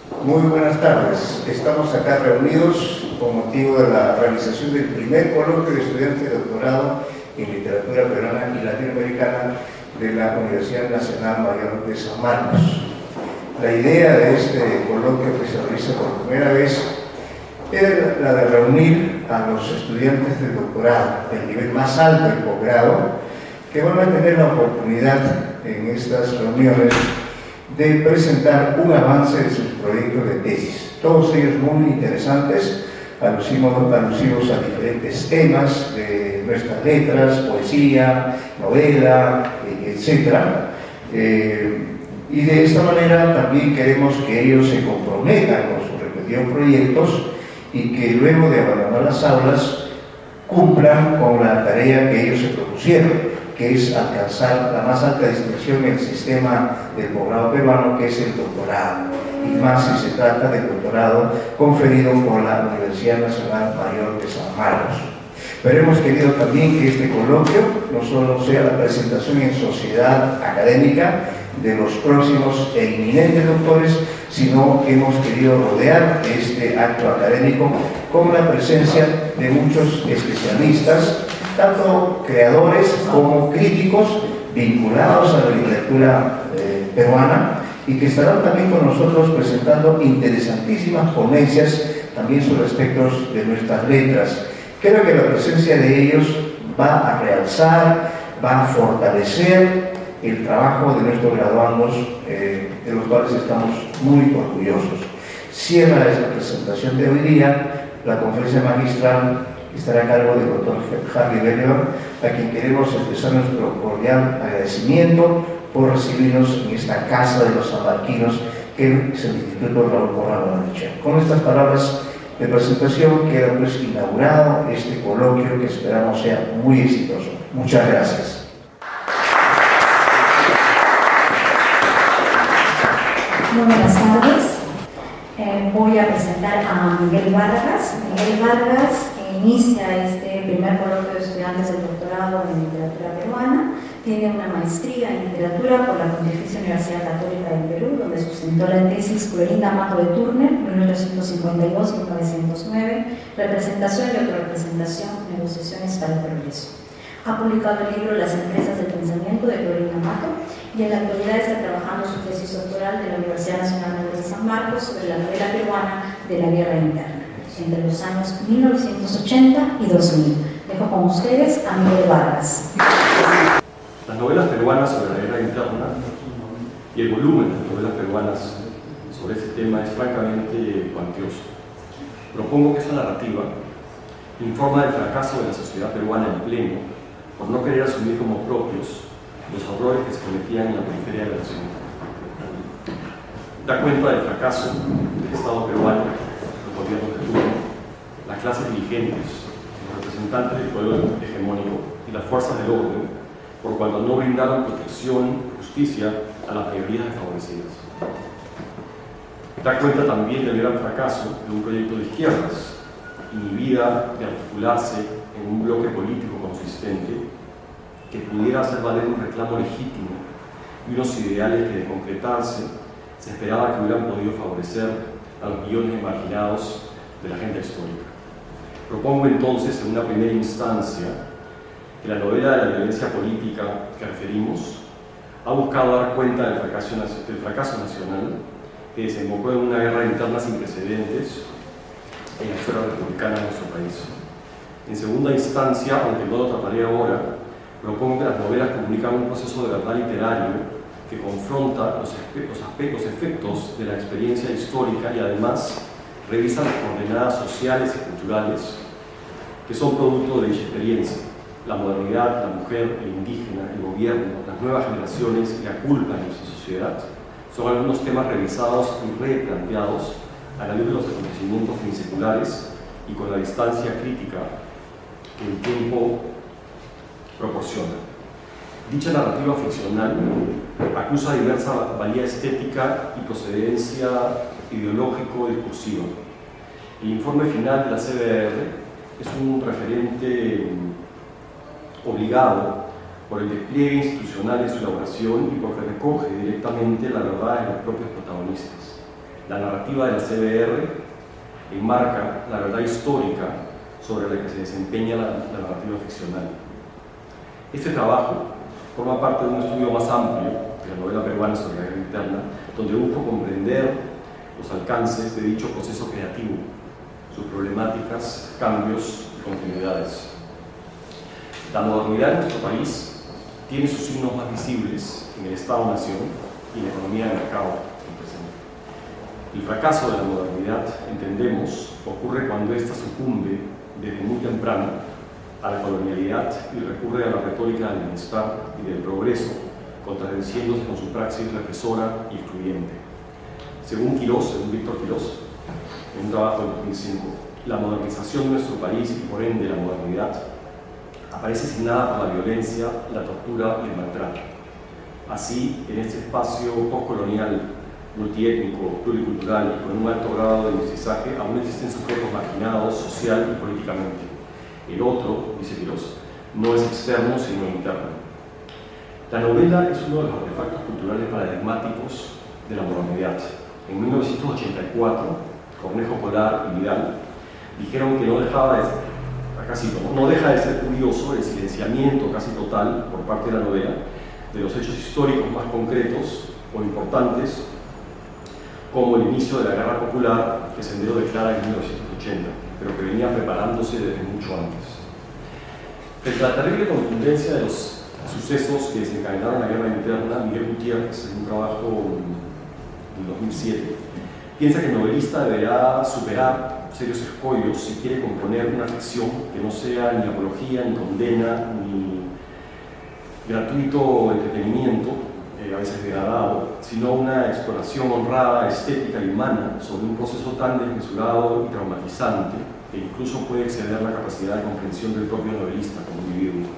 Muy buenas tardes. Estamos acá reunidos con motivo de la realización del primer coloquio de estudiantes de doctorado en literatura peruana y latinoamericana de la Universidad Nacional Mayor de San Marcos. La idea de este coloquio, que se realiza por primera vez, es la de reunir a los estudiantes de doctorado del nivel más alto del posgrado, que van a tener la oportunidad en estas reuniones de presentar un avance de sus proyectos de tesis. Todos ellos muy interesantes, alusivos a diferentes temas de nuestras letras, poesía, novela, etc. Y de esta manera también queremos que ellos se comprometan con sus respectivos proyectos y que luego de abandonar las aulas cumplan con la tarea que ellos se propusieron, que es alcanzar la más alta distinción en el sistema del posgrado peruano, que es el doctorado, y más si se trata del doctorado conferido por la Universidad Nacional Mayor de San Marcos. Pero hemos querido también que este coloquio no solo sea la presentación en sociedad académica de los próximos e inminentes doctores, sino que hemos querido rodear este acto académico con la presencia de muchos especialistas, tanto creadores como críticos vinculados a la literatura peruana, y que estarán también con nosotros presentando interesantísimas ponencias también sobre aspectos de nuestras letras. Creo que la presencia de ellos va a realzar, va a fortalecer el trabajo de nuestros graduandos, de los cuales estamos muy orgullosos. Cierra esta presentación de hoy día la conferencia magistral, que estará a cargo del doctor Harry Bellion, a quien queremos expresar nuestro cordial agradecimiento por recibirnos en esta casa de los sanmarquinos, que es el Instituto Raúl Porras Barnechea. Con estas palabras de presentación queda pues inaugurado este coloquio, que esperamos sea muy exitoso. Muchas gracias. Muy buenas tardes. Voy a presentar a Miguel Vargas. Miguel Vargas inicia este primer coloquio de estudiantes del doctorado en literatura peruana. Tiene una maestría en literatura por la Pontificia Universidad Católica del Perú, donde sustentó la tesis Clorinda Mato de Turner, 1852-1909, representación y autorrepresentación, negociaciones para el progreso. Ha publicado el libro Las empresas del pensamiento de Clorinda Mato, y en la actualidad está trabajando su tesis doctoral de la Universidad Nacional Mayor de San Marcos sobre la novela peruana de la guerra interna, entre los años 1980 y 2000. Dejo con ustedes a Miguel Vargas. Las novelas peruanas sobre la guerra interna y el volumen de novelas peruanas sobre este tema es francamente cuantioso. Propongo que esta narrativa informa del fracaso de la sociedad peruana en pleno por no querer asumir como propios los horrores que se cometían en la periferia de la nación. Da cuenta del fracaso del Estado peruano, los gobiernos de turno, las clases dirigentes, los representantes del poder hegemónico y las fuerzas del orden, por cuanto no brindaron protección y justicia a las mayorías desfavorecidas. Da cuenta también del gran fracaso de un proyecto de izquierdas, inhibida de articularse en un bloque político consistente que pudiera hacer valer un reclamo legítimo y unos ideales que, de concretarse, se esperaba que hubieran podido favorecer a los millones de marginados de la agenda histórica. Propongo entonces, en una primera instancia, que la novela de la violencia política que referimos ha buscado dar cuenta del fracaso nacional, que desembocó en una guerra interna sin precedentes en la esfera republicana de nuestro país. En segunda instancia, aunque no lo trataré ahora, propongo que las novelas comunican un proceso de verdad literario que confronta los efectos de la experiencia histórica y además revisa las coordenadas sociales y culturales que son producto de dicha experiencia: la modernidad, la mujer, el indígena, el gobierno, las nuevas generaciones y la culpa en nuestra sociedad. Son algunos temas revisados y replanteados a la luz de los acontecimientos finiseculares y con la distancia crítica que el tiempo proporciona. Dicha narrativa ficcional acusa diversa valía estética y procedencia ideológico-discursiva. El informe final de la CBR es un referente obligado por el despliegue institucional de su elaboración y porque recoge directamente la verdad de los propios protagonistas. La narrativa de la CBR enmarca la verdad histórica sobre la que se desempeña la narrativa ficcional. Este trabajo forma parte de un estudio más amplio de la novela peruana sobre la guerra interna, donde busco comprender los alcances de dicho proceso creativo, sus problemáticas, cambios y continuidades. La modernidad en nuestro país tiene sus signos más visibles en el Estado-Nación y en la economía de mercado en presente. El fracaso de la modernidad, entendemos, ocurre cuando ésta sucumbe desde muy temprano a la colonialidad y recurre a la retórica del bienestar y del progreso, contradiciéndose con su praxis represora y excluyente. Según Víctor Quirós, en un trabajo de 2005, la modernización de nuestro país y por ende la modernidad aparece signada por la violencia, la tortura y el maltrato. Así, en este espacio postcolonial, multiétnico, pluricultural y con un alto grado de mestizaje, aún existen sujetos marginados social y políticamente. El otro, dice Quirós, no es externo sino interno. La novela es uno de los artefactos culturales paradigmáticos de la modernidad. En 1984, Cornejo Polar y Vidal dijeron que no deja de ser curioso el silenciamiento casi total por parte de la novela de los hechos históricos más concretos o importantes, como el inicio de la Guerra Popular que Sendero declara en 1980, pero que venía preparándose desde mucho antes. Frente a la terrible contundencia de los sucesos que desencadenaron la guerra interna, Miguel Gutiérrez, en un trabajo en 2007, piensa que el novelista deberá superar serios escollos si quiere componer una ficción que no sea ni apología, ni condena, ni gratuito entretenimiento, a veces degradado, sino una exploración honrada, estética y humana sobre un proceso tan desmesurado y traumatizante que incluso puede exceder la capacidad de comprensión del propio novelista como individuo.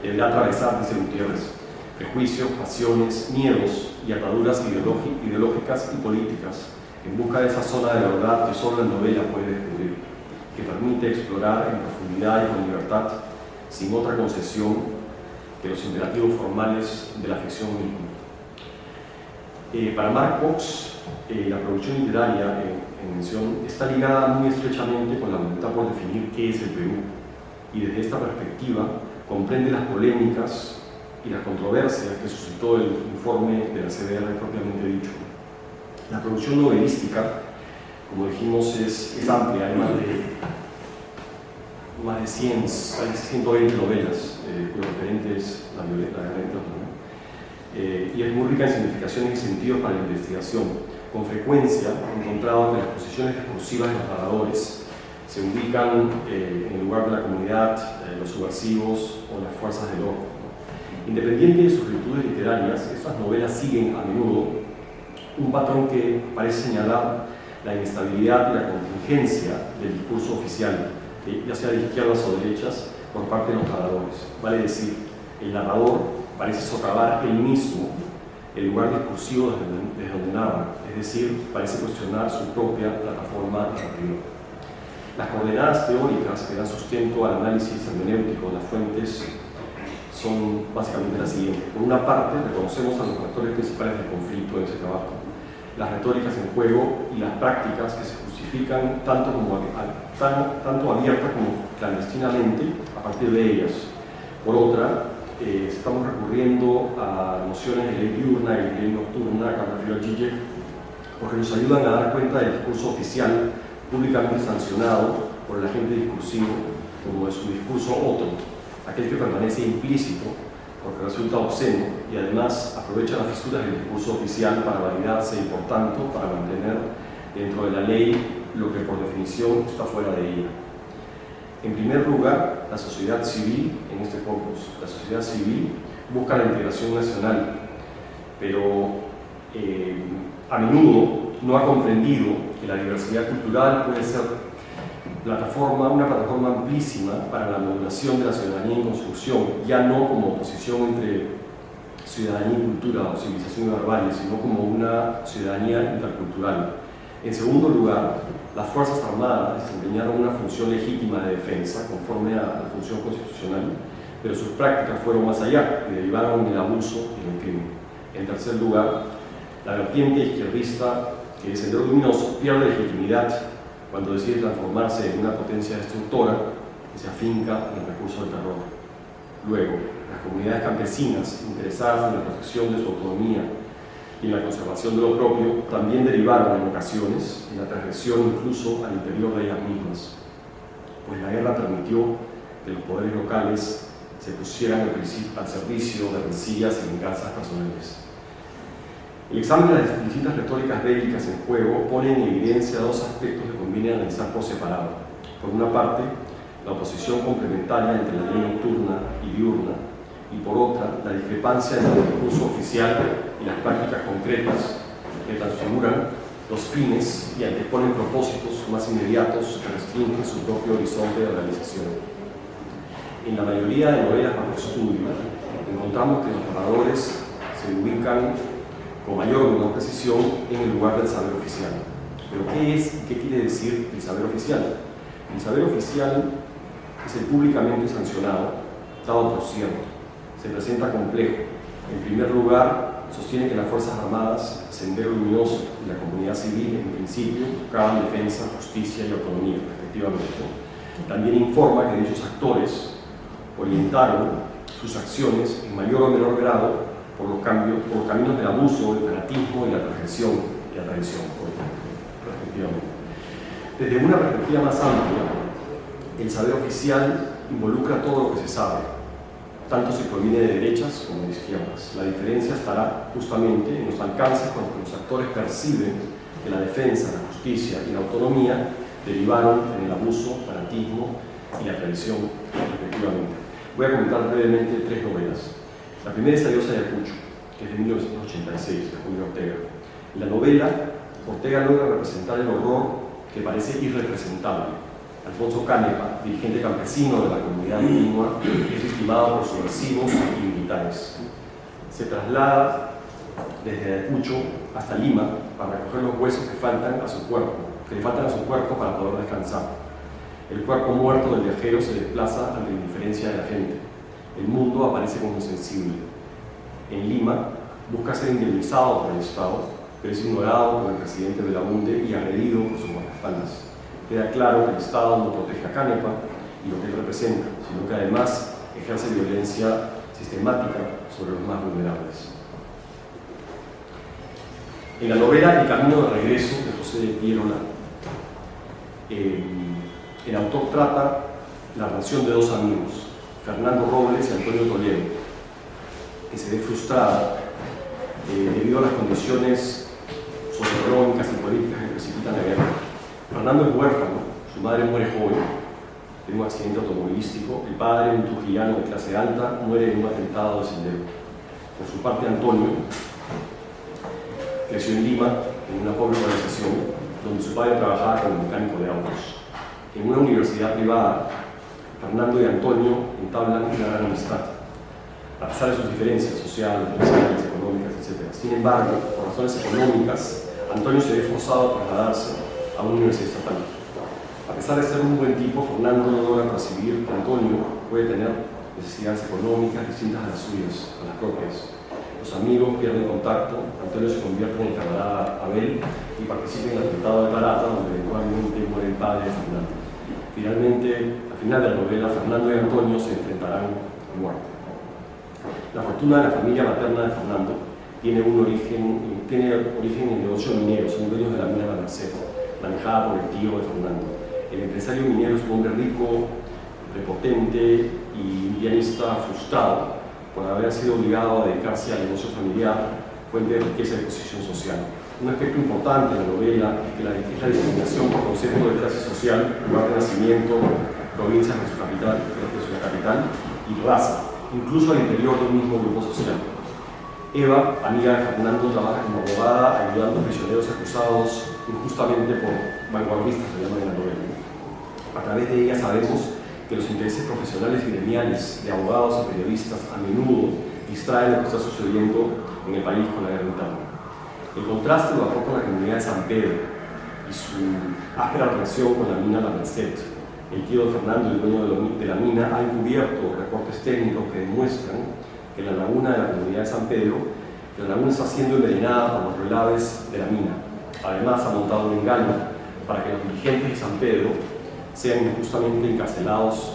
Deberá atravesar, dice Gutiérrez, prejuicios, pasiones, miedos y ataduras ideológicas y políticas en busca de esa zona de la verdad que solo la novela puede descubrir, que permite explorar en profundidad y con libertad, sin otra concesión que los imperativos formales de la ficción misma. Para Mark Cox, la producción literaria en mención está ligada muy estrechamente con la voluntad por definir qué es el Perú, y desde esta perspectiva comprende las polémicas y las controversias que suscitó el informe de la CBR propiamente dicho. La producción novelística, como dijimos, es amplia, hay más de 120 novelas, cuyos referentes la guerra interna, y es muy rica en significaciones y sentidos para la investigación. Con frecuencia he encontrado que las posiciones discursivas de los narradores se ubican en el lugar de la comunidad, los subversivos o las fuerzas del orden. Independiente de sus virtudes literarias, estas novelas siguen a menudo un patrón que parece señalar la inestabilidad y la contingencia del discurso oficial, ya sea de izquierdas o derechas, por parte de los narradores. Vale decir, el narrador parece socavar él mismo el lugar discursivo desde donde narra, es decir, parece cuestionar su propia plataforma narrativa. Las coordenadas teóricas que dan sustento al análisis hermenéutico de las fuentes son básicamente las siguientes. Por una parte, reconocemos a los factores principales del conflicto en ese trabajo, las retóricas en juego y las prácticas que se justifican tanto abierta como clandestinamente a partir de ellas. Por otra, estamos recurriendo a nociones de ley diurna y ley nocturna, que me refiero a Zizek, porque nos ayudan a dar cuenta del discurso oficial públicamente sancionado por el agente discursivo como de su discurso otro, aquel que permanece implícito porque resulta obsceno y además aprovecha las fisuras del discurso oficial para validarse y por tanto para mantener dentro de la ley lo que por definición está fuera de ella. En primer lugar, la sociedad civil en este corpus. La sociedad civil busca la integración nacional, pero a menudo no ha comprendido que la diversidad cultural puede ser una plataforma amplísima para la modulación de la ciudadanía en construcción, ya no como oposición entre ciudadanía y cultura o civilización verbales, sino como una ciudadanía intercultural. En segundo lugar, las Fuerzas Armadas desempeñaron una función legítima de defensa conforme a la función constitucional, pero sus prácticas fueron más allá y derivaron en el abuso y en el crimen. En tercer lugar, la vertiente izquierdista que Sendero Luminoso pierde legitimidad cuando decide transformarse en una potencia destructora que se afinca en el recurso del terror. Luego, las comunidades campesinas interesadas en la protección de su autonomía y en la conservación de lo propio también derivaron en ocasiones en la transgresión incluso al interior de ellas mismas, pues la guerra permitió que los poderes locales se pusieran al servicio de rencillas y venganzas personales. El examen de las distintas retóricas bélicas en juego pone en evidencia dos aspectos que conviene analizar por separado. Por una parte, la oposición complementaria entre la ley nocturna y diurna, y por otra, la discrepancia entre el discurso oficial y las prácticas concretas que transfiguran los fines y anteponen propósitos más inmediatos que restringen su propio horizonte de realización. En la mayoría de novelas bajo estudio, encontramos que los narradores se ubican con mayor o menor precisión en el lugar del saber oficial. ¿Pero qué es y qué quiere decir el saber oficial? El saber oficial es el públicamente sancionado, dado por cierto. Se presenta complejo. En primer lugar, sostiene que las Fuerzas Armadas, Sendero Luminoso y la comunidad civil, en principio, buscaban defensa, justicia y autonomía, respectivamente. También informa que dichos actores orientaron sus acciones en mayor o menor grado por caminos del abuso, el fanatismo y la transgresión y la traición, respectivamente. Desde una perspectiva más amplia, el saber oficial involucra todo lo que se sabe, tanto si proviene de derechas como de izquierdas. La diferencia estará justamente en los alcances con los que los actores perciben que la defensa, la justicia y la autonomía derivaron en el abuso, fanatismo y la traición, respectivamente. Voy a comentar brevemente tres novelas. La primera es Adiós Ayacucho, que es de 1986, de Julio Ortega. En la novela, Ortega logra representar el horror que parece irrepresentable. Alfonso Canepa, dirigente campesino de la comunidad antigua, es estimado por subversivos y militares. Se traslada desde Ayacucho hasta Lima para recoger los huesos que le faltan a su cuerpo para poder descansar. El cuerpo muerto del viajero se desplaza ante la indiferencia de la gente. El mundo aparece como insensible. En Lima, busca ser indemnizado por el Estado, pero es ignorado por el presidente Belaunde y agredido por sus guardaespaldas. Queda claro que el Estado no protege a Canepa y lo que él representa, sino que además ejerce violencia sistemática sobre los más vulnerables. En la novela El camino de regreso de José de Piérola, el autor trata la relación de dos amigos, Fernando Robles y Antonio Toledo, que se ve frustrada debido a las condiciones socioeconómicas y políticas que precipitan la guerra. Fernando es huérfano, su madre muere joven de un accidente automovilístico, el padre, un trujillano de clase alta, muere en un atentado de Sendero. Por su parte, Antonio creció en Lima, en una pobre organización, donde su padre trabajaba como mecánico de autos. En una universidad privada, Fernando y Antonio entablan una gran amistad, a pesar de sus diferencias sociales, económicas, etc. Sin embargo, por razones económicas, Antonio se ve forzado a trasladarse a una universidad estatal. A pesar de ser un buen tipo, Fernando no logra percibir que Antonio puede tener necesidades económicas distintas a las suyas, a las propias. Los amigos pierden contacto, Antonio se convierte en el camarada Abel y participa en el atentado de Tarata, donde eventualmente muere el padre de Fernando. Finalmente, al final de la novela, Fernando y Antonio se enfrentarán a muerte. La fortuna de la familia materna de Fernando tiene origen en el negocio minero, son dueños de la mina de la Merced, manejada por el tío de Fernando. El empresario minero es un hombre rico, prepotente y un pianista frustrado por haber sido obligado a dedicarse al negocio familiar, fuente de riqueza y posición social. Un aspecto importante de la novela es la discriminación por concepto de clase social, lugar de nacimiento, provincias de su capital y raza, incluso al interior del mismo grupo social. Eva, amiga de Fernando, trabaja como abogada ayudando a prisioneros acusados injustamente por vanguardistas, se llama en la novela. A través de ella sabemos que los intereses profesionales y gremiales de abogados y periodistas a menudo distraen lo que está sucediendo en el país con la guerra interna. El contraste lo aporta la comunidad de San Pedro y su áspera relación con la mina La Merced. El tío de Fernando, el dueño de la mina, ha encubierto reportes técnicos que demuestran que en la laguna de la comunidad de San Pedro, la laguna está siendo envenenada por los relaves de la mina. Además, ha montado un engaño para que los dirigentes de San Pedro sean injustamente encarcelados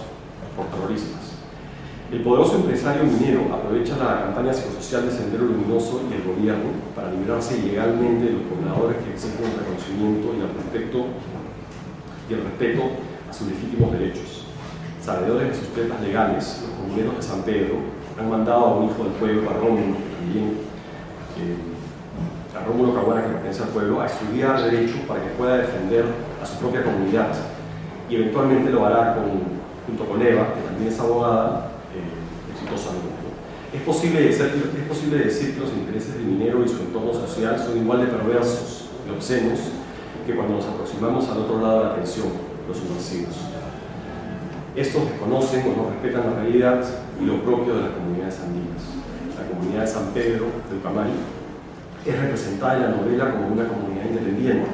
por terroristas. El poderoso empresario minero aprovecha la campaña psicosocial de Sendero Luminoso y el gobierno para librarse ilegalmente de los pobladores que exigen el reconocimiento y el respeto a sus legítimos derechos. Sabedores de sus tretas legales, los comuneros de San Pedro han mandado a un hijo del pueblo, a Rómulo, a Rómulo Caguana, que pertenece al pueblo, a estudiar Derecho para que pueda defender a su propia comunidad, y eventualmente lo hará junto con Eva, que también es abogada, exitosamente. Es posible decir que los intereses del minero y su entorno social son igual de perversos y obscenos que cuando nos aproximamos al otro lado de la tensión, los subversivos. Estos desconocen o no respetan la realidad y lo propio de las comunidades andinas. La comunidad de San Pedro del Ucamari es representada en la novela como una comunidad independiente.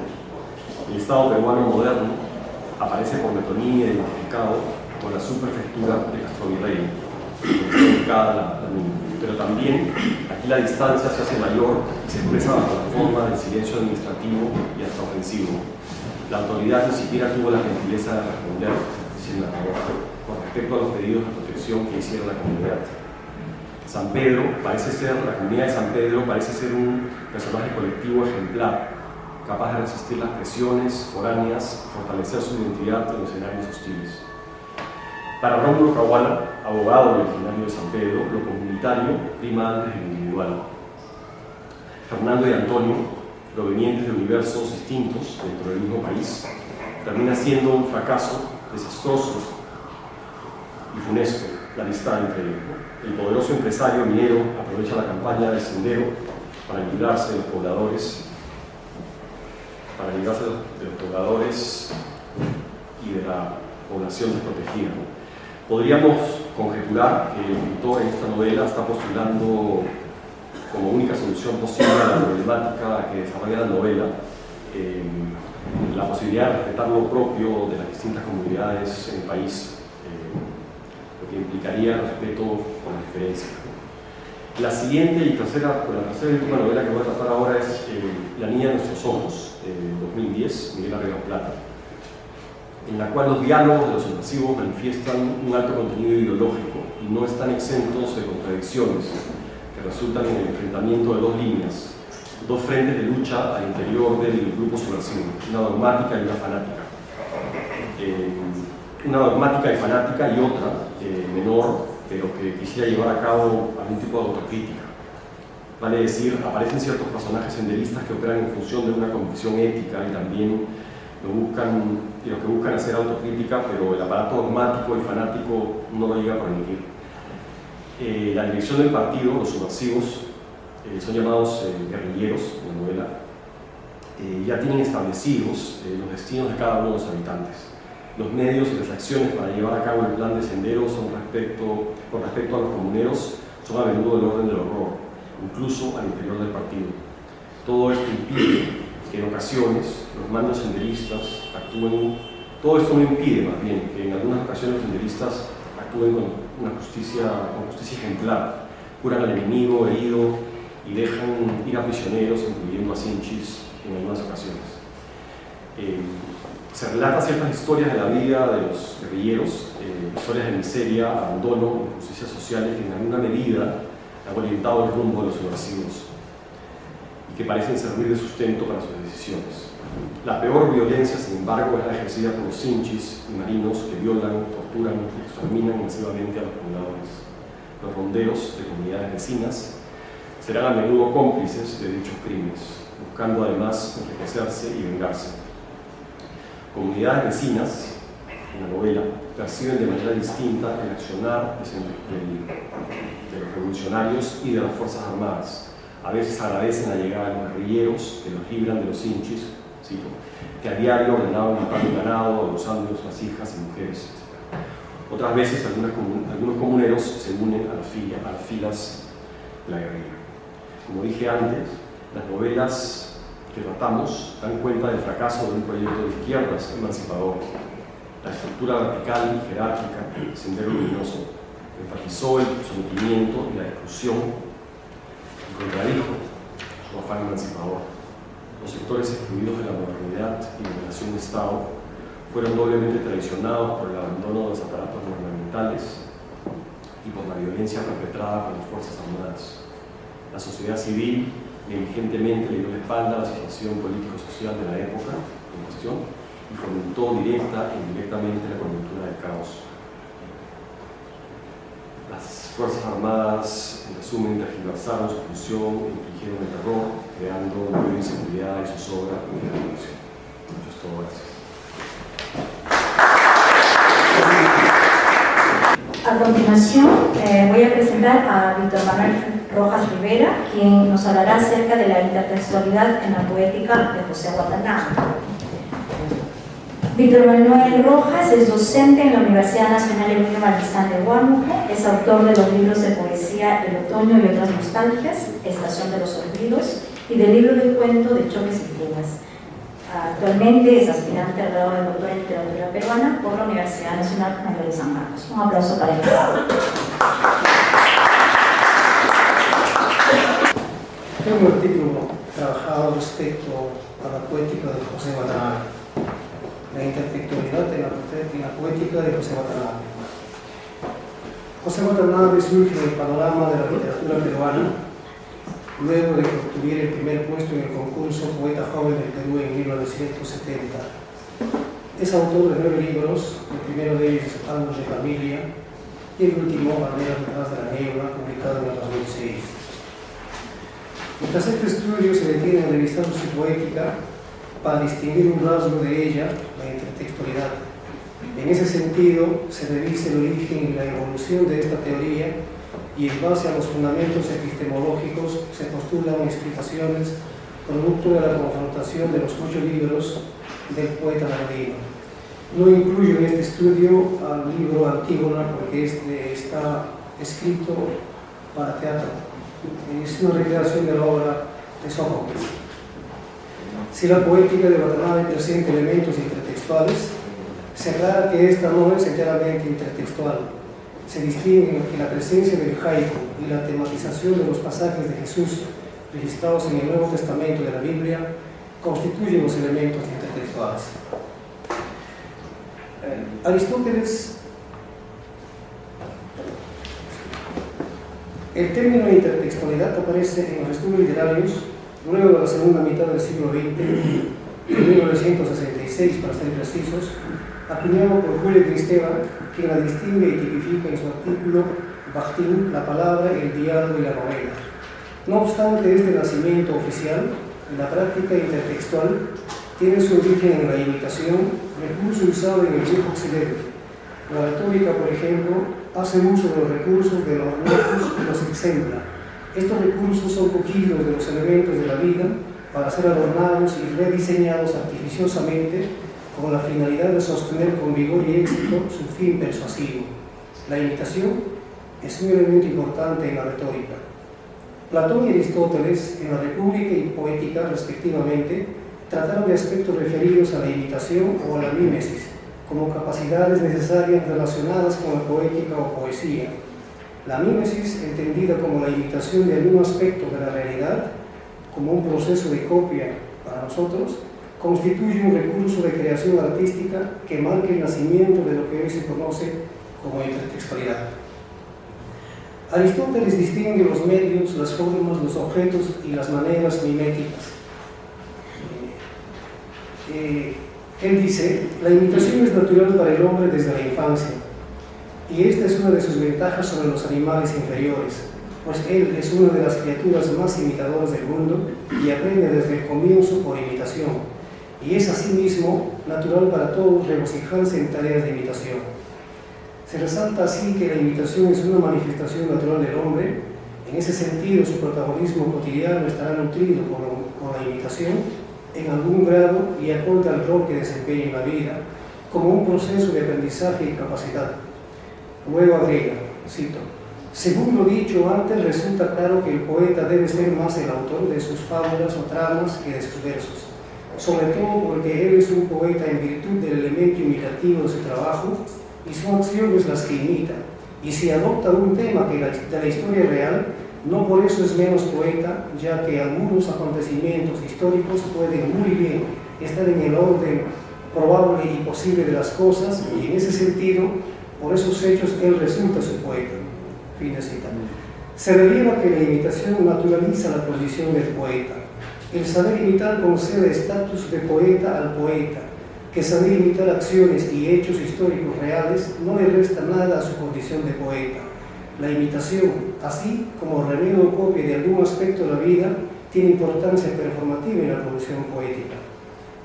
El Estado peruano moderno aparece por metonimia identificado con la subprefectura de Castrovirrey, pero también aquí la distancia se hace mayor y se expresa bajo la forma del silencio administrativo y hasta ofensivo. La autoridad ni siquiera tuvo la gentileza de responder con respecto a los pedidos de protección que hiciera la comunidad. La comunidad de San Pedro parece ser un personaje colectivo ejemplar, capaz de resistir las presiones foráneas y fortalecer su identidad en los escenarios hostiles. Para Rómulo Caguana, abogado originario de San Pedro, lo comunitario prima antes del individual. Fernando y Antonio, provenientes de universos distintos dentro del mismo país, termina siendo un fracaso desastroso y funesto la amistad entre ellos. El poderoso empresario minero aprovecha la campaña del Sendero para librarse de los pobladores, y de la población desprotegida. Podríamos conjeturar que el escritor en esta novela está postulando como única solución posible a la problemática que desarrolla la novela la posibilidad de respetar lo propio de las distintas comunidades en el país, lo que implicaría respeto con la diferencia. La siguiente y tercera y última novela que voy a tratar ahora es La niña de nuestros ojos, de 2010, Miguel Arregao Plata, en la cual los diálogos de los subversivos manifiestan un alto contenido ideológico y no están exentos de contradicciones que resultan en el enfrentamiento de dos líneas, dos frentes de lucha al interior del grupo subversivo, una dogmática y una fanática. Una dogmática y fanática y otra, menor, pero que quisiera llevar a cabo algún tipo de autocrítica. Vale decir, aparecen ciertos personajes senderistas que operan en función de una convicción ética y también lo que buscan hacer autocrítica, pero el aparato dogmático y fanático no lo llega a permitir. La dirección del partido, los subversivos, son llamados guerrilleros en la novela, ya tienen establecidos los destinos de cada uno de los habitantes. Los medios y las acciones para llevar a cabo el plan de Sendero con respecto a los comuneros son a menudo del orden del horror, incluso al interior del partido. Todo esto impide que en ocasiones los mandos senderistas actúen, todo esto no impide más bien que en algunas ocasiones los senderistas actúen con justicia ejemplar, curan al enemigo herido y dejan ir a prisioneros, incluyendo a Sinchis en algunas ocasiones. Se relatan ciertas historias de la vida de los guerrilleros, historias de miseria, abandono, injusticias sociales que en alguna medida han orientado el rumbo de los subversivos y que parecen servir de sustento para sus decisiones. La peor violencia, sin embargo, es la ejercida por los Sinchis y marinos que violan, torturan y exterminan masivamente a los pobladores. Los ronderos de comunidades vecinas serán a menudo cómplices de dichos crímenes, buscando además enriquecerse y vengarse. Comunidades vecinas, en la novela, perciben de manera distinta el accionar de los revolucionarios y de las Fuerzas Armadas. A veces agradecen la llegada de los guerrilleros que los libran de los Sinchis, cito, que a diario ordenaban matar el ganado, abusando de las hijas y mujeres, etc. Otras veces algunos comuneros se unen a las filas de la guerrilla. Como dije antes, las novelas que tratamos dan cuenta del fracaso de un proyecto de izquierdas emancipador. La estructura vertical y jerárquica del Sendero Luminoso enfatizó el sometimiento y la exclusión y contradijo su afán emancipador. los sectores excluidos de la modernidad y de la nación-estado fueron doblemente traicionados por el abandono de los aparatos gubernamentales y por la violencia perpetrada por las Fuerzas Armadas. La sociedad civil negligentemente le dio la espalda a la situación político-social de la época en cuestión y fomentó directa e indirectamente la coyuntura del caos. Las Fuerzas Armadas, en resumen, tergiversaron su función e infligieron el terror, creando mayor inseguridad y zozobra en la población. Eso es todo, gracias. A continuación, voy a presentar a Víctor Manuel Rojas Rivera, quien nos hablará acerca de la intertextualidad en la poética de José Watanabe. Víctor Manuel Rojas es docente en la Universidad Nacional Emilio Marquesán de Huánuco, es autor de los libros de poesía El otoño y otras nostalgias, Estación de los olvidos, y del libro de cuento de Choques y fugas. Actualmente es aspirante al grado de doctor en literatura peruana por la Universidad Nacional Mayor de San Marcos. Un aplauso para él. Tengo un artículo trabajado respecto a la poética de José Watanabe, la intertextualidad en la poética de José Watanabe. José Watanabe surge en el panorama de la literatura peruana luego de que obtuviera el primer puesto en el concurso Poeta Joven del Perú en 1970. Es autor de 9 libros, el primero de ellos es Álbum de Familia y el último, Banderas detrás de la niebla, publicado en el 2006. Mientras este estudio se detiene en revisar su poética para distinguir un rasgo de ella, la intertextualidad. En ese sentido, se revisa el origen y la evolución de esta teoría y en base a los fundamentos epistemológicos se postulan explicaciones producto de la confrontación de los 8 libros del poeta ladino. No incluyo en este estudio al libro Antígona porque está escrito para teatro. Es una recreación de la obra de Sófocles. Si la poética de Watanabe presenta elementos intertextuales, se aclara que esta no es enteramente intertextual. Se distingue que la presencia del haiku y la tematización de los pasajes de Jesús registrados en el Nuevo Testamento de la Biblia constituyen los elementos intertextuales. Aristóteles, el término intertextualidad aparece en los estudios literarios luego de la segunda mitad del siglo XX, en 1966 para ser precisos, acuñado por Julio Kristeva, quien la distingue y tipifica en su artículo Bakhtin, la palabra, el diálogo y la novela. No obstante este nacimiento oficial, la práctica intertextual tiene su origen en la imitación, recurso usado en el viejo occidente. La retórica, por ejemplo, hace uso de los recursos de los muertos y los exempla. Estos recursos son cogidos de los elementos de la vida para ser adornados y rediseñados artificiosamente con la finalidad de sostener con vigor y éxito su fin persuasivo. La imitación es un elemento importante en la retórica. Platón y Aristóteles, en la República y Poética, respectivamente, trataron de aspectos referidos a la imitación o a la mímesis, como capacidades necesarias relacionadas con la poética o poesía. La mímesis, entendida como la imitación de algún aspecto de la realidad, como un proceso de copia para nosotros, constituye un recurso de creación artística que marca el nacimiento de lo que hoy se conoce como intertextualidad. Aristóteles distingue los medios, las formas, los objetos y las maneras miméticas. Él dice, la imitación es natural para el hombre desde la infancia, y esta es una de sus ventajas sobre los animales inferiores, pues él es una de las criaturas más imitadoras del mundo y aprende desde el comienzo por imitación. Y es asimismo natural para todos regocijarse en tareas de imitación. Se resalta así que la imitación es una manifestación natural del hombre. En ese sentido, su protagonismo cotidiano estará nutrido por la imitación en algún grado y acorde al rol que desempeña en la vida, como un proceso de aprendizaje y capacidad. Luego agrega, cito, según lo dicho antes, resulta claro que el poeta debe ser más el autor de sus fábulas o tramas que de sus versos, sobre todo porque él es un poeta en virtud del elemento imitativo de su trabajo y son acciones las que imita, y si adopta un tema de la historia real, No por eso es menos poeta, ya que algunos acontecimientos históricos pueden muy bien estar en el orden probable y posible de las cosas, y en ese sentido, por esos hechos, él resulta su poeta. Fin de cita. Se revela que la imitación naturaliza la condición del poeta. El saber imitar concede estatus de poeta al poeta, que saber imitar acciones y hechos históricos reales no le resta nada a su condición de poeta. La imitación, así como remedio o copia de algún aspecto de la vida, tiene importancia performativa en la producción poética.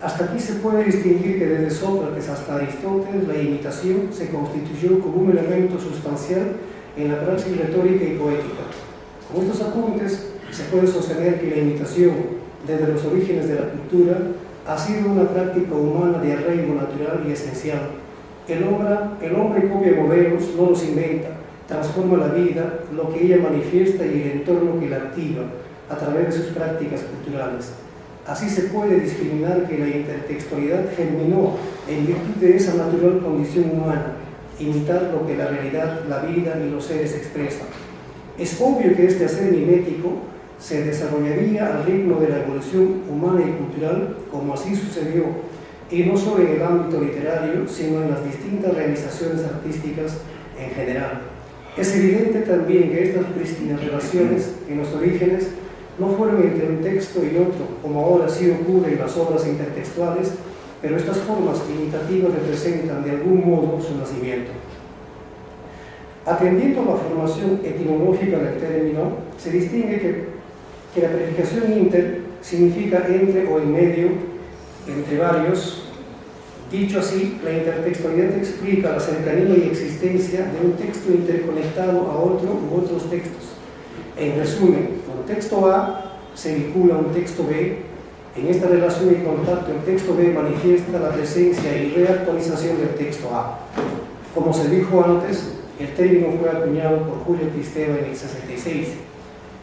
Hasta aquí se puede distinguir que desde Sócrates hasta Aristóteles la imitación se constituyó como un elemento sustancial en la praxis retórica y poética. Con estos apuntes se puede sostener que la imitación, desde los orígenes de la cultura, ha sido una práctica humana de arraigo natural y esencial. El hombre copia modelos, no los inventa, transforma la vida, lo que ella manifiesta y el entorno que la activa a través de sus prácticas culturales. Así se puede discriminar que la intertextualidad germinó en virtud de esa natural condición humana, imitar lo que la realidad, la vida y los seres expresan. Es obvio que este hacer mimético se desarrollaría al ritmo de la evolución humana y cultural, como así sucedió, y no solo en el ámbito literario, sino en las distintas realizaciones artísticas en general. Es evidente también que estas prístinas relaciones en los orígenes no fueron entre un texto y otro, como ahora sí ocurre en las obras intertextuales, pero estas formas imitativas representan de algún modo su nacimiento. Atendiendo a la formación etimológica del término, se distingue que la predicación inter significa entre o en medio, entre varios. Dicho así, la intertextualidad explica la cercanía y existencia de un texto interconectado a otro u otros textos. En resumen, un texto A se vincula a un texto B. En esta relación y contacto, el texto B manifiesta la presencia y reactualización del texto A. Como se dijo antes, el término fue acuñado por Julio Kristeva en el 66.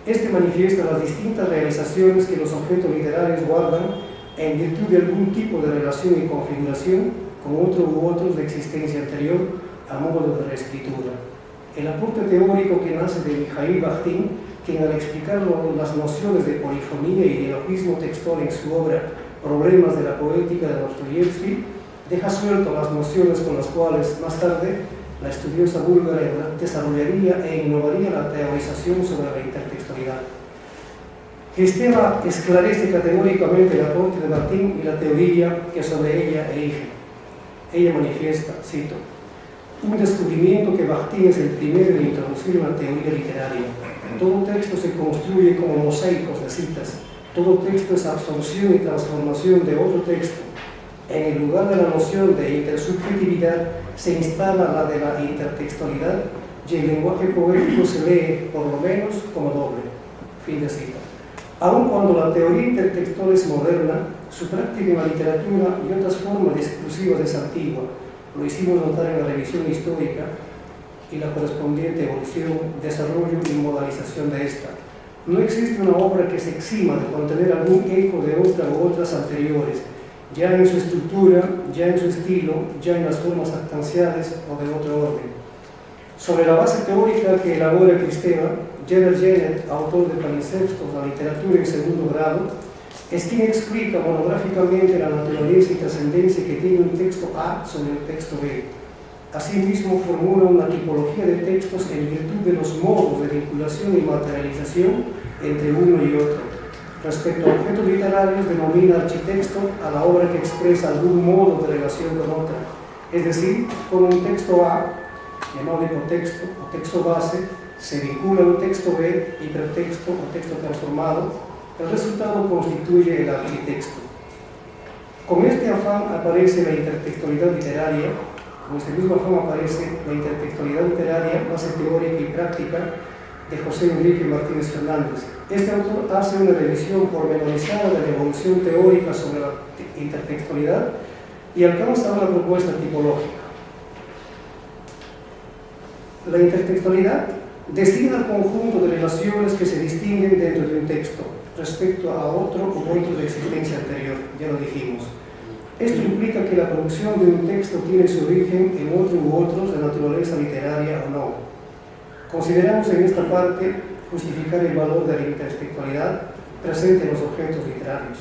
Este manifiesta las distintas realizaciones que los objetos literarios guardan en virtud de algún tipo de relación y configuración con otro u otros de existencia anterior a modo de reescritura. El aporte teórico que nace de Mikhail Bakhtin, quien al explicar las nociones de polifonía y dialogismo textual en su obra Problemas de la poética de Dostoyevsky, deja suelto las nociones con las cuales más tarde la estudiosa búlgara desarrollaría e innovaría la teorización sobre la intertextualidad. Kristeva esclarece categóricamente el aporte de Bakhtin y la teoría que sobre ella erige. Ella manifiesta, cito, un descubrimiento que Bakhtin es el primero en introducir una teoría literaria. Todo texto se construye como mosaicos de citas. Todo texto es absorción y transformación de otro texto. En el lugar de la noción de intersubjetividad se instala la de la intertextualidad y el lenguaje poético se lee, por lo menos, como doble. Fin de cita. Aun cuando la teoría intertextual es moderna, su práctica en la literatura y otras formas exclusivas es antigua. Lo hicimos notar en la revisión histórica y la correspondiente evolución, desarrollo y modalización de esta. No existe una obra que se exima de contener algún eco de otra u otras anteriores, ya en su estructura, ya en su estilo, ya en las formas actanciales o de otro orden. Sobre la base teórica que elabora Kristeva, Gerard Jennett, autor de Palimpsestos, la literatura en segundo grado, es quien explica monográficamente la naturaleza y trascendencia que tiene un texto A sobre el texto B. Asimismo, formula una tipología de textos en virtud de los modos de vinculación y materialización entre uno y otro. Respecto a objetos literarios, denomina architexto a la obra que expresa algún modo de relación con otra. Es decir, con un texto A, llamado hipotexto o texto base, se vincula un texto B, hipertexto o texto transformado. El resultado constituye el architexto. Con este afán aparece la intertextualidad literaria. Con este mismo afán aparece la intertextualidad literaria, base teórica y práctica de José Enrique Martínez Fernández. Este autor hace una revisión pormenorizada de la evolución teórica sobre la intertextualidad y alcanza una propuesta tipológica. La intertextualidad designa el conjunto de relaciones que se distinguen dentro de un texto respecto a otro u otros de existencia anterior, ya lo dijimos. Esto implica que la producción de un texto tiene su origen en otro u otros de naturaleza literaria o no. Consideramos en esta parte justificar el valor de la intertextualidad presente en los objetos literarios.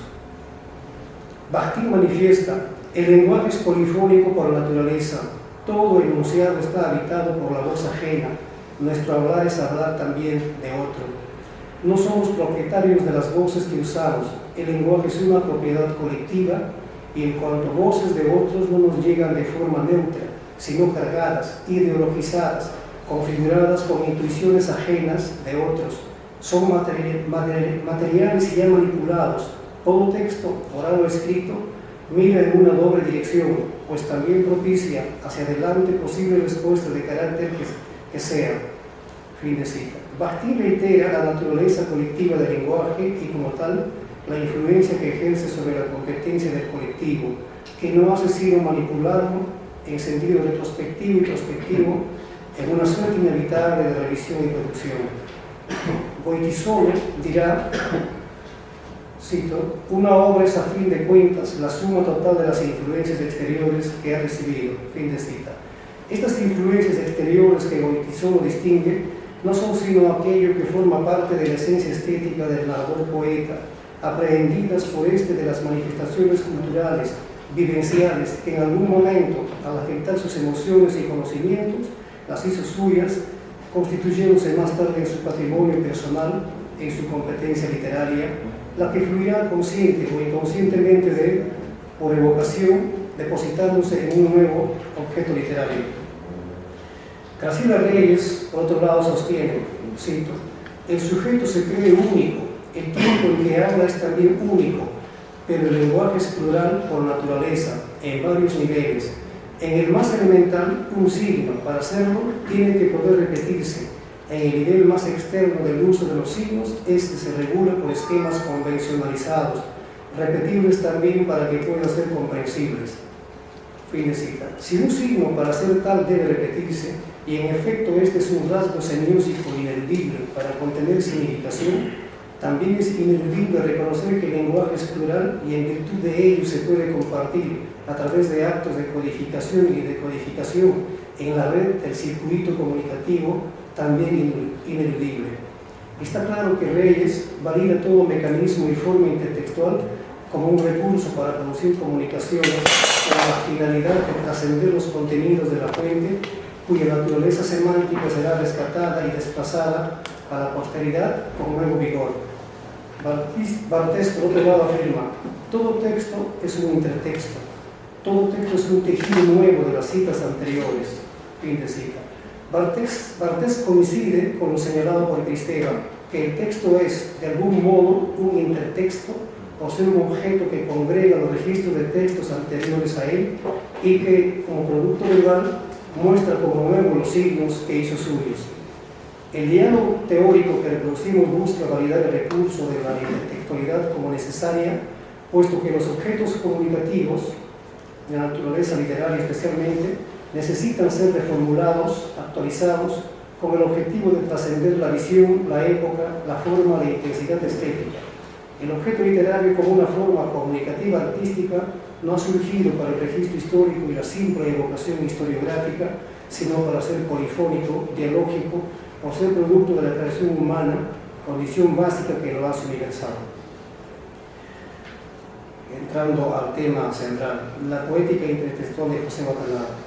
Bakhtin manifiesta: el lenguaje es polifónico por naturaleza, todo enunciado está habitado por la voz ajena, nuestro hablar es hablar también de otro. No somos propietarios de las voces que usamos, el lenguaje es una propiedad colectiva y en cuanto voces de otros no nos llegan de forma neutra, sino cargadas, ideologizadas, configuradas con intuiciones ajenas de otros, son materiales y ya manipulados. Todo texto, oral o escrito, mira en una doble dirección, pues también propicia hacia adelante posibles respuestas de carácter que sea. Fin de cita. Bakhtin reitera la naturaleza colectiva del lenguaje y como tal la influencia que ejerce sobre la competencia del colectivo, que no hace sino manipularlo en sentido retrospectivo y prospectivo en una suerte inevitable de revisión y producción. Goytisolo dirá, cito: una obra es a fin de cuentas la suma total de las influencias exteriores que ha recibido. Fin de cita. Estas influencias exteriores que Goytisolo distingue no son sino aquello que forma parte de la esencia estética del narrador poeta, aprehendidas por este de las manifestaciones culturales, vivenciales, que en algún momento, al afectar sus emociones y conocimientos, las hizo suyas, constituyéndose más tarde en su patrimonio personal, en su competencia literaria, la que fluirá consciente o inconscientemente de él, por evocación, depositándose en un nuevo objeto literario. Graciela Reyes, por otro lado, sostiene, cito: el sujeto se cree único, el tiempo en que habla es también único, pero el lenguaje es plural por naturaleza, en varios niveles. En el más elemental, un signo, para hacerlo, tiene que poder repetirse. En el nivel más externo del uso de los signos, este se regula por esquemas convencionalizados, repetibles también para que puedan ser comprensibles. Fin de cita. Si un signo para ser tal debe repetirse, y en efecto este es un rasgo semiósico ineludible para contener significación, también es ineludible reconocer que el lenguaje es plural y en virtud de ello se puede compartir a través de actos de codificación y decodificación en la red del circuito comunicativo, también ineludible. Está claro que Reyes valida todo mecanismo y forma intertextual como un recurso para producir comunicaciones con la finalidad de trascender los contenidos de la fuente, cuya naturaleza semántica será rescatada y desplazada a la posteridad con nuevo vigor. Barthes, por otro lado, afirma: todo texto es un intertexto, todo texto es un tejido nuevo de las citas anteriores. Fin de cita. Barthes coincide con lo señalado por Kristeva, que el texto es, de algún modo, un intertexto, por ser un objeto que congrega los registros de textos anteriores a él y que, como producto verbal, muestra como nuevo los signos que hizo suyos. El diálogo teórico que reproducimos busca validar el recurso de la intertextualidad como necesaria, puesto que los objetos comunicativos, de naturaleza literaria especialmente, necesitan ser reformulados, actualizados, con el objetivo de trascender la visión, la época, la forma, la intensidad estética. El objeto literario como una forma comunicativa artística no ha surgido para el registro histórico y la simple evocación historiográfica, sino para ser polifónico, dialógico, por ser producto de la creación humana, condición básica que lo hace universal. Entrando al tema central, la poética intertextual de José Watanabe.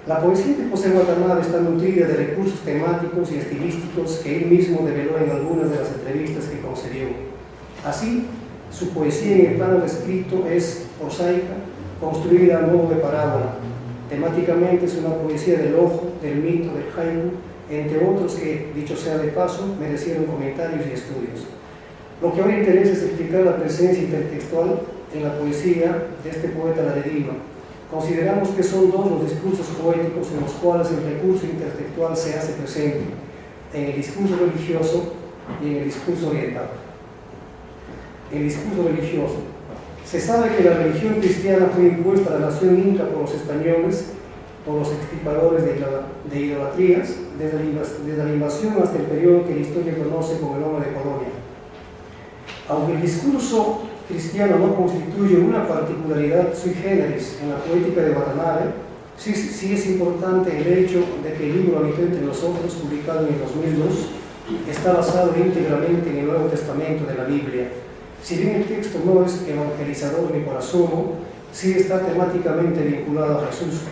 La poesía de José Watanabe está nutrida de recursos temáticos y estilísticos que él mismo develó en algunas de las entrevistas que concedió. Así, su poesía en el plano descrito es prosaica, construida a modo de parábola. Temáticamente es una poesía del ojo, del mito, del haiku, entre otros que, dicho sea de paso, merecieron comentarios y estudios. Lo que ahora interesa es explicar la presencia intertextual en la poesía de este poeta ladino. Consideramos que son dos los discursos poéticos en los cuales el recurso intertextual se hace presente, en el discurso religioso y en el discurso oriental. El discurso religioso. Se sabe que la religión cristiana fue impuesta a la nación inca por los españoles, por los extirpadores de idolatrías, desde la invasión hasta el periodo que la historia conoce como el nombre de Colonia. Aunque el discurso cristiano no constituye una particularidad sui generis en la poética de Watanabe, sí es importante el hecho de que el libro habitó entre nosotros, publicado en el 2002, está basado íntegramente en el Nuevo Testamento de la Biblia. Si bien el texto no es evangelizador ni por asomo, sí está temáticamente vinculado a Jesús,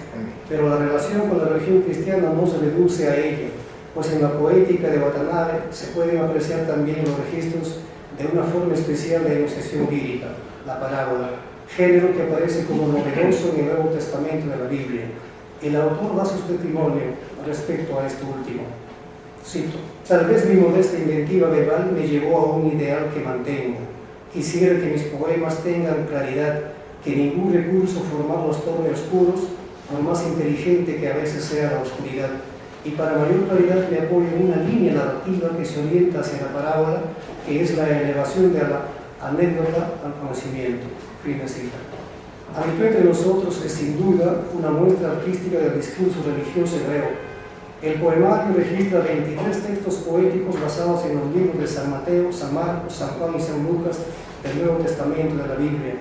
pero la relación con la religión cristiana no se reduce a ella, pues en la poética de Watanabe se pueden apreciar también los registros de una forma especial de enunciación lírica, la parábola, género que aparece como novedoso en el Nuevo Testamento de la Biblia. El autor da su testimonio respecto a esto último. Cito: tal vez mi modesta inventiva verbal me llevó a un ideal que mantengo. Quisiera que mis poemas tengan claridad, que ningún recurso formal los torne oscuros, por más inteligente que a veces sea la oscuridad. Y para mayor claridad me apoyo en una línea narrativa que se orienta hacia la parábola, que es la elevación de la anécdota al conocimiento. Fin de cita. Habitual entre nosotros es sin duda una muestra artística del discurso religioso hebreo. El poemario registra 23 textos poéticos basados en los libros de San Mateo, San Marcos, San Juan y San Lucas del Nuevo Testamento de la Biblia.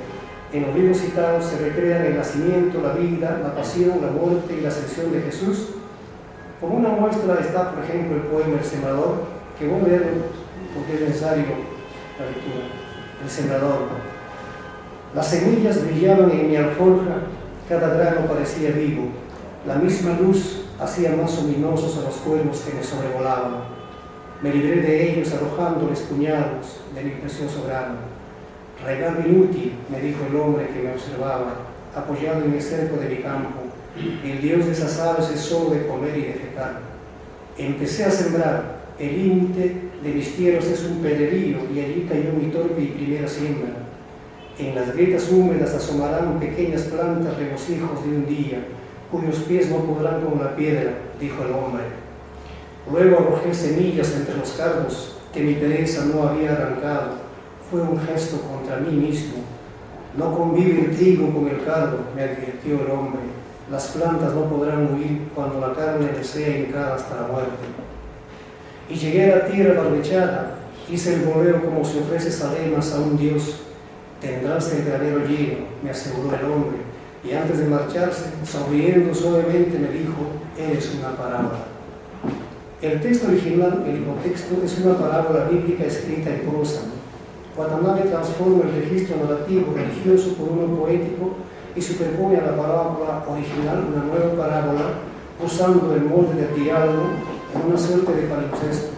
En los libros citados se recrean el nacimiento, la vida, la pasión, la muerte y la ascensión de Jesús. Como una muestra está, por ejemplo, el poema El Sembrador, que voy a leer porque es necesario la lectura. El Sembrador. Las semillas brillaban en mi alforja, cada grano parecía vivo. La misma luz hacía más ominosos a los cuervos que me sobrevolaban. Me libré de ellos arrojándoles puñados de mi precioso grano. Regalo inútil, me dijo el hombre que me observaba, apoyado en el cerco de mi campo. El Dios de esas aves es solo de comer y de fecar. Empecé a sembrar, el límite de mis tierras es un pedrerío y allí cayó mi torpe y primera siembra. En las grietas húmedas asomarán pequeñas plantas regocijos de un día, cuyos pies no podrán con la piedra, dijo el hombre. Luego arrojé semillas entre los cardos que mi pereza no había arrancado. Fue un gesto contra mí mismo. No convive el trigo con el cardo, me advirtió el hombre. Las plantas no podrán huir cuando la carne les sea hincada hasta la muerte. Y llegué a la tierra barbechada, hice el boleo como se ofrece salemas a un dios. Tendrás el granero lleno, me aseguró el hombre, y antes de marcharse, sonriendo suavemente me dijo: eres una parábola. El texto original, el hipotexto, es una parábola bíblica escrita en prosa. Watanabe transforma el registro narrativo religioso por uno poético y superpone a la parábola original una nueva parábola, usando el molde del diálogo en una suerte de palimpsesto.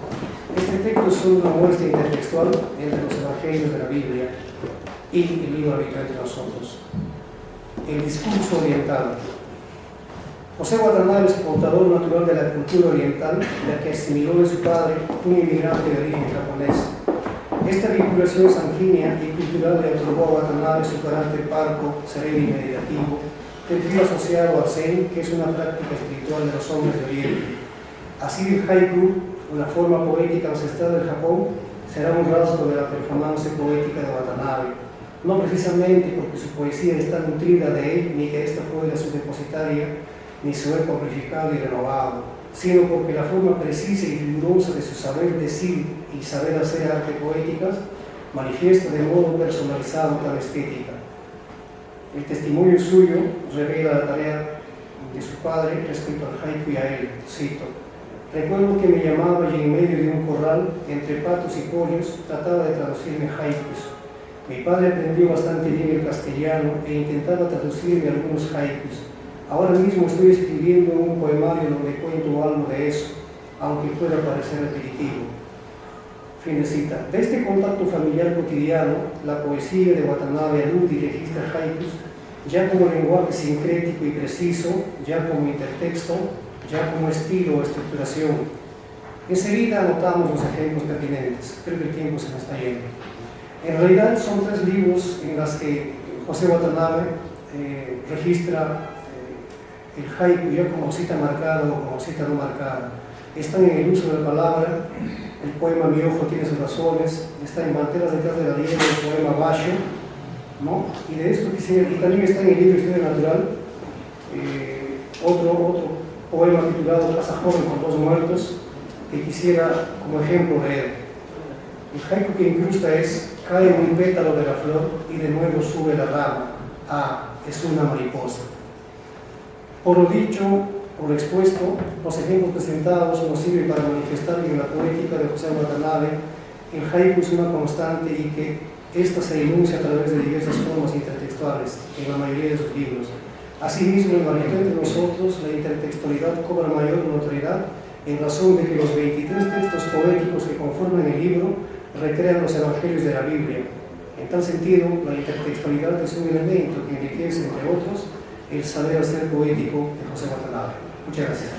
Este texto es solo una muestra intertextual entre los evangelios de la Biblia y el libro habitual entre nosotros. El discurso oriental. José Watanabe es portador natural de la cultura oriental, la que asimiló de su padre, un inmigrante de origen japonés. Esta vinculación sanguínea y cultural le otorgó a Watanabe su carácter parco, sereno y meditativo, perfil asociado al Zen, que es una práctica espiritual de los hombres de Oriente. Así el haiku, una forma poética ancestral del Japón, será un rasgo de la performance poética de Watanabe, no precisamente porque su poesía está nutrida de él, ni que ésta fuera su depositaria, ni su eco amplificado y renovado, sino porque la forma precisa y rigurosa de su saber decir y saber hacer arte poéticas manifiesta de modo personalizado tal estética. El testimonio suyo revela la tarea de su padre respecto al haiku y a él. Cito: recuerdo que me llamaba y en medio de un corral, entre patos y pollos, trataba de traducirme haikus. Mi padre aprendió bastante bien el castellano e intentaba traducirme algunos haikus. Ahora mismo estoy escribiendo un poemario donde cuento algo de eso, aunque pueda parecer repetitivo. Fin de cita. De este contacto familiar cotidiano, la poesía de Watanabe alude y registra haikus ya como lenguaje sincrético y preciso, ya como intertexto, ya como estilo o estructuración. Enseguida anotamos los ejemplos pertinentes. Creo que el tiempo se me está yendo. En realidad son 3 libros en los que José Watanabe registra el haiku ya como cita marcada o como cita no marcada. Están en el uso de la palabra. El poema Mi ojo tiene sus razones, está en Banderas detrás de la liebre, el poema Basho, ¿no? Y de esto quisiera, y también está en el libro Historia Natural, otro poema titulado Casa Joven con 2 muertos, que quisiera como ejemplo leer. El haiku que incrusta es: cae un pétalo de la flor y de nuevo sube la rama. Ah, es una mariposa. Por lo dicho, Por lo expuesto, los ejemplos presentados nos sirven para manifestar que la poética de José Watanabe, el haiku es una constante y que ésta se enuncia a través de diversas formas intertextuales en la mayoría de sus libros. Asimismo, en la lectura entre nosotros, la intertextualidad cobra mayor notoriedad en razón de que los 23 textos poéticos que conforman el libro recrean los evangelios de la Biblia. En tal sentido, la intertextualidad es un elemento que enriquece, entre otros, el saber hacer poético de José Watanabe. Muchas gracias.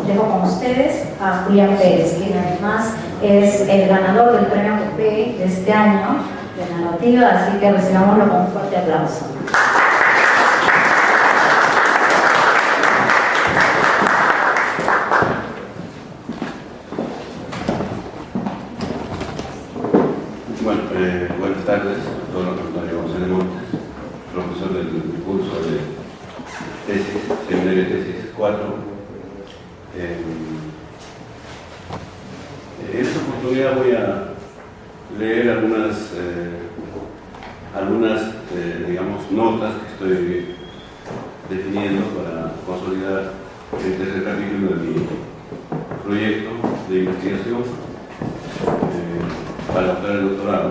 Dejo con ustedes a Julián Pérez, quien además es el ganador del premio Copé de este año de narrativa, así que recibámoslo con un fuerte aplauso. Bueno, buenas tardes a todos los Antonio González Montes, profesor del curso de tesis, seminario de tesis 4. En esta oportunidad voy a leer algunas digamos, notas que estoy definiendo para consolidar el tercer capítulo de mi proyecto de investigación para optar el doctorado.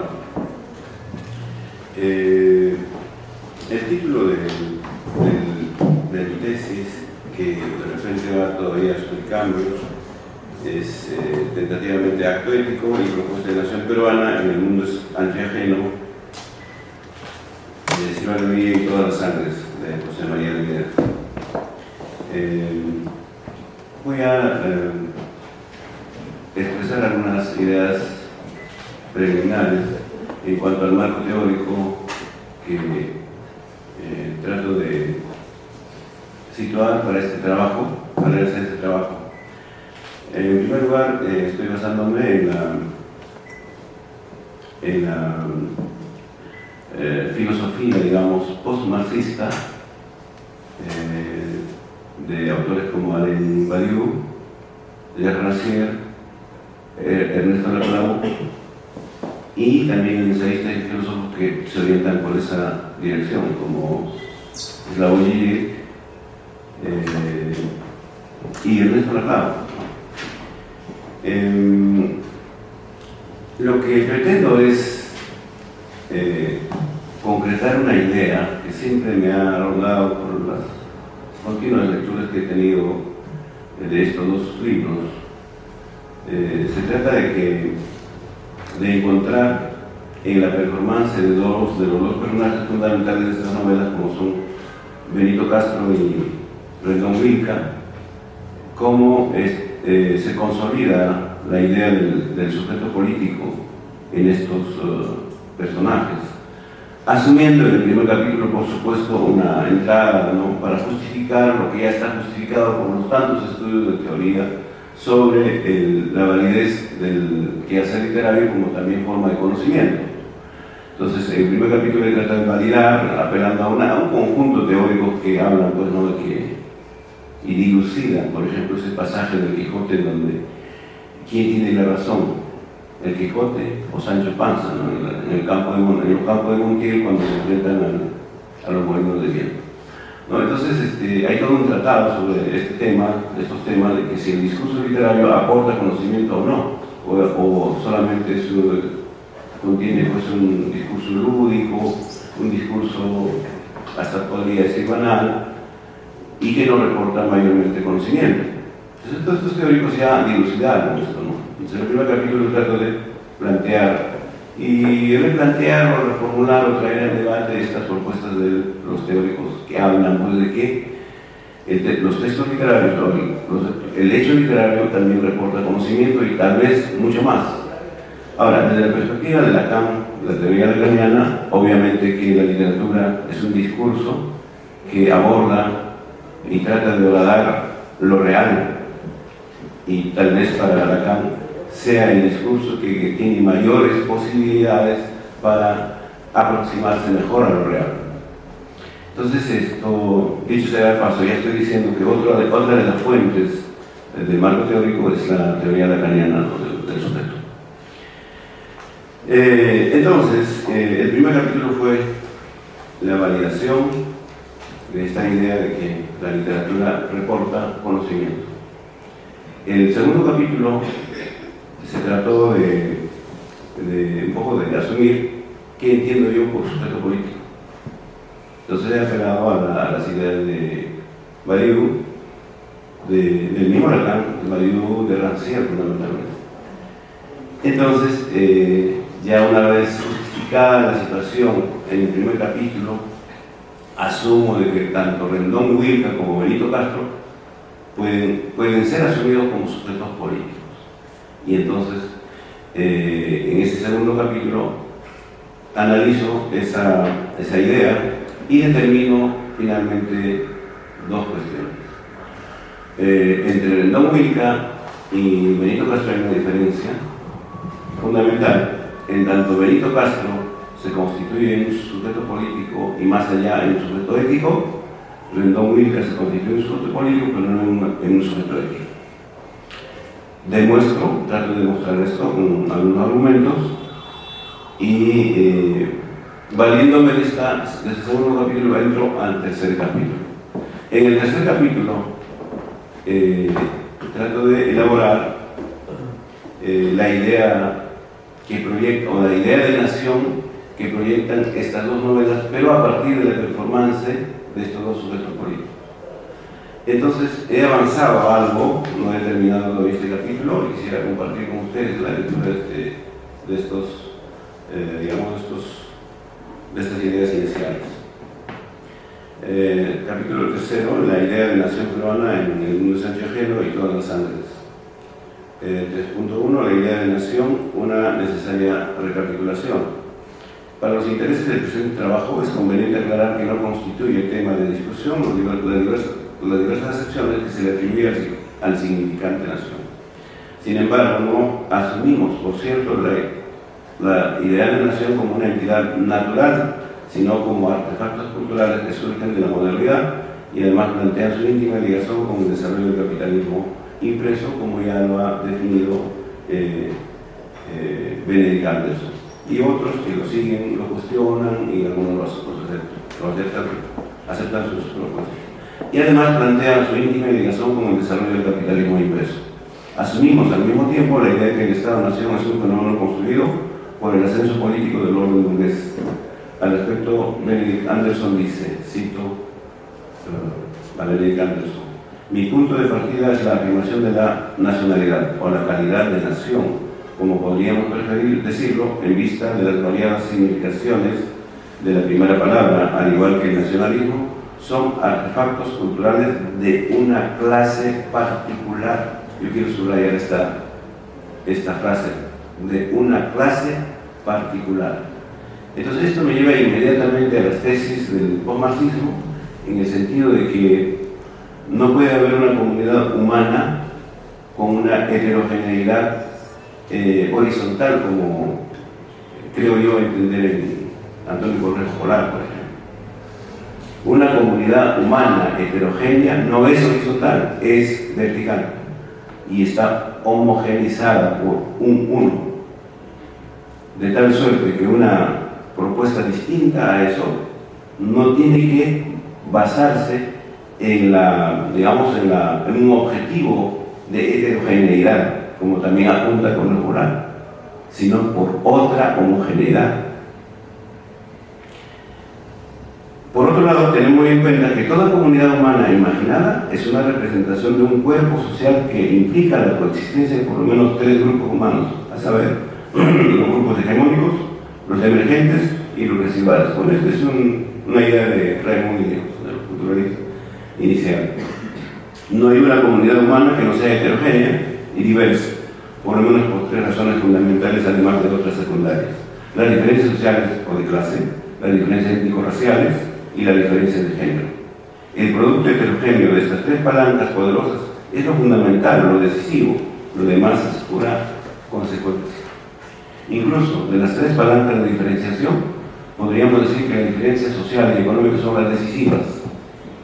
El título de mi tesis, que de repente va todavía a sufrir cambios, es tentativamente acto ético y propuesta de nación peruana en el mundo antiajeno de Silvano Villa y todas las sangres de José María Rivera. Voy a expresar algunas ideas preliminares en cuanto al marco teórico que trato de situar para este trabajo, para realizar este trabajo. En primer lugar, estoy basándome en la filosofía, digamos, post-marxista de autores como Alain Badiou, Jacques Rancière, Ernesto Laclau, y también ensayistas y filósofos que se orientan por esa dirección, como Slavoj Žižek y Ernesto Laclau. Lo que pretendo es concretar una idea que siempre me ha rondado por las continuas lecturas que he tenido de estos dos libros. Se trata de encontrar en la performance de los dos personajes fundamentales de estas novelas, como son Benito Castro y Rendón Wilca, cómo se consolida la idea del sujeto político en estos personajes, asumiendo en el primer capítulo, por supuesto, una entrada, ¿no?, para justificar lo que ya está justificado por los tantos estudios de teoría sobre la validez del quehacer literario como también forma de conocimiento. Entonces, el primer capítulo se trata de validar, apelando a un conjunto teórico que hablan, pues, ¿no?, de que y dilucidan, por ejemplo, ese pasaje del Quijote donde ¿quién tiene la razón? ¿El Quijote o Sancho Panza, ¿no?, en los campos de Montiel, cuando se enfrentan a los molinos de viento, ¿no? Entonces, hay todo un tratado sobre estos temas de que si el discurso literario aporta conocimiento o no, o solamente contiene, pues, un discurso lúdico, un discurso hasta podría decir banal, y que no reporta mayormente conocimiento. Entonces, todos estos teóricos ya dilucidaron esto, ¿no? Entonces, en el primer capítulo trato de plantear y replantear o reformular o traer al debate estas propuestas de los teóricos que hablan, pues, de que los textos literarios, el hecho literario también reporta conocimiento y tal vez mucho más. Ahora, desde la perspectiva de Lacan, la teoría lacaniana, obviamente que la literatura es un discurso que aborda y trata de horadar lo real, y tal vez para Lacan sea el discurso que tiene mayores posibilidades para aproximarse mejor a lo real. Entonces, esto, dicho sea de paso, ya estoy diciendo que otra de las fuentes del marco teórico es la teoría lacaniana, ¿no?, del sujeto. Entonces, el primer capítulo fue la validación, de esta idea de que la literatura reporta conocimiento. El segundo capítulo se trató de un poco de asumir qué entiendo yo por sujeto político. Entonces he apelado a las ideas de Badiou, del mismo Lacan, de Badiou, de Rancière fundamentalmente. Entonces, ya una vez justificada la situación en el primer capítulo, asumo de que tanto Rendón Huilca como Benito Castro pueden ser asumidos como sujetos políticos. Y entonces, en ese segundo capítulo, analizo esa idea y determino finalmente dos cuestiones. Entre Rendón Huilca y Benito Castro hay una diferencia fundamental, en tanto Benito Castro se constituye en un sujeto político y más allá en un sujeto ético, Rendón Huilca se constituye en un sujeto político pero no en un sujeto ético. Trato de demostrar esto con algunos argumentos y valiéndome de ese segundo capítulo entro al tercer capítulo. En el tercer capítulo trato de elaborar la idea que proyecta, o la idea de nación que proyectan estas dos novelas, pero a partir de la performance de estos dos sujetos políticos. Entonces, he avanzado algo, no he terminado todavía este capítulo, y quisiera compartir con ustedes la lectura de estas ideas iniciales. Capítulo tercero, la idea de nación peruana en el mundo santiaguero y todas las Andes. 3.1, la idea de nación, una necesaria recapitulación. Para los intereses del presente trabajo es conveniente aclarar que no constituye tema de discusión las diversas acepciones que se le atribuye al significante nación. Sin embargo, no asumimos, por cierto, la idea de nación como una entidad natural, sino como artefactos culturales que surgen de la modernidad y además plantean su íntima ligación con el desarrollo del capitalismo impreso, como ya lo ha definido Benedict Anderson. Y otros que lo siguen, lo cuestionan y algunos aceptan sus propuestas. Y además plantean su íntima ligación con el desarrollo del capitalismo impreso. Asumimos al mismo tiempo la idea de que el Estado-Nación es un fenómeno construido por el ascenso político del orden burgués. Al respecto, Benedict Anderson dice, cito a Benedict Anderson: mi punto de partida es la afirmación de la nacionalidad o la calidad de nación, como podríamos preferir decirlo, en vista de las variadas significaciones de la primera palabra, al igual que el nacionalismo, son artefactos culturales de una clase particular. Yo quiero subrayar esta frase, de una clase particular. Entonces esto me lleva inmediatamente a las tesis del postmarxismo, en el sentido de que no puede haber una comunidad humana con una heterogeneidad horizontal, como creo yo entender en Antonio Correjo Polar, por ejemplo. Una comunidad humana heterogénea no es horizontal, es vertical y está homogeneizada por un uno, de tal suerte que una propuesta distinta a eso no tiene que basarse en un objetivo de heterogeneidad, como también apunta con lo plural, sino por otra homogeneidad. Por otro lado, tenemos muy en cuenta que toda comunidad humana imaginada es una representación de un cuerpo social que implica la coexistencia de por lo menos tres grupos humanos, a saber, los grupos hegemónicos, los emergentes y los residuales. Bueno, esta es una idea de Raymond, de los culturalistas inicial. No hay una comunidad humana que no sea heterogénea y diversa, por lo menos por tres razones fundamentales, además de otras secundarias: las diferencias sociales o de clase, las diferencias étnico-raciales y la diferencia de género. El producto heterogéneo de estas tres palancas poderosas es lo fundamental, lo decisivo, lo demás es pura consecuencia. Incluso de las tres palancas de diferenciación, podríamos decir que las diferencias sociales y económicas son las decisivas,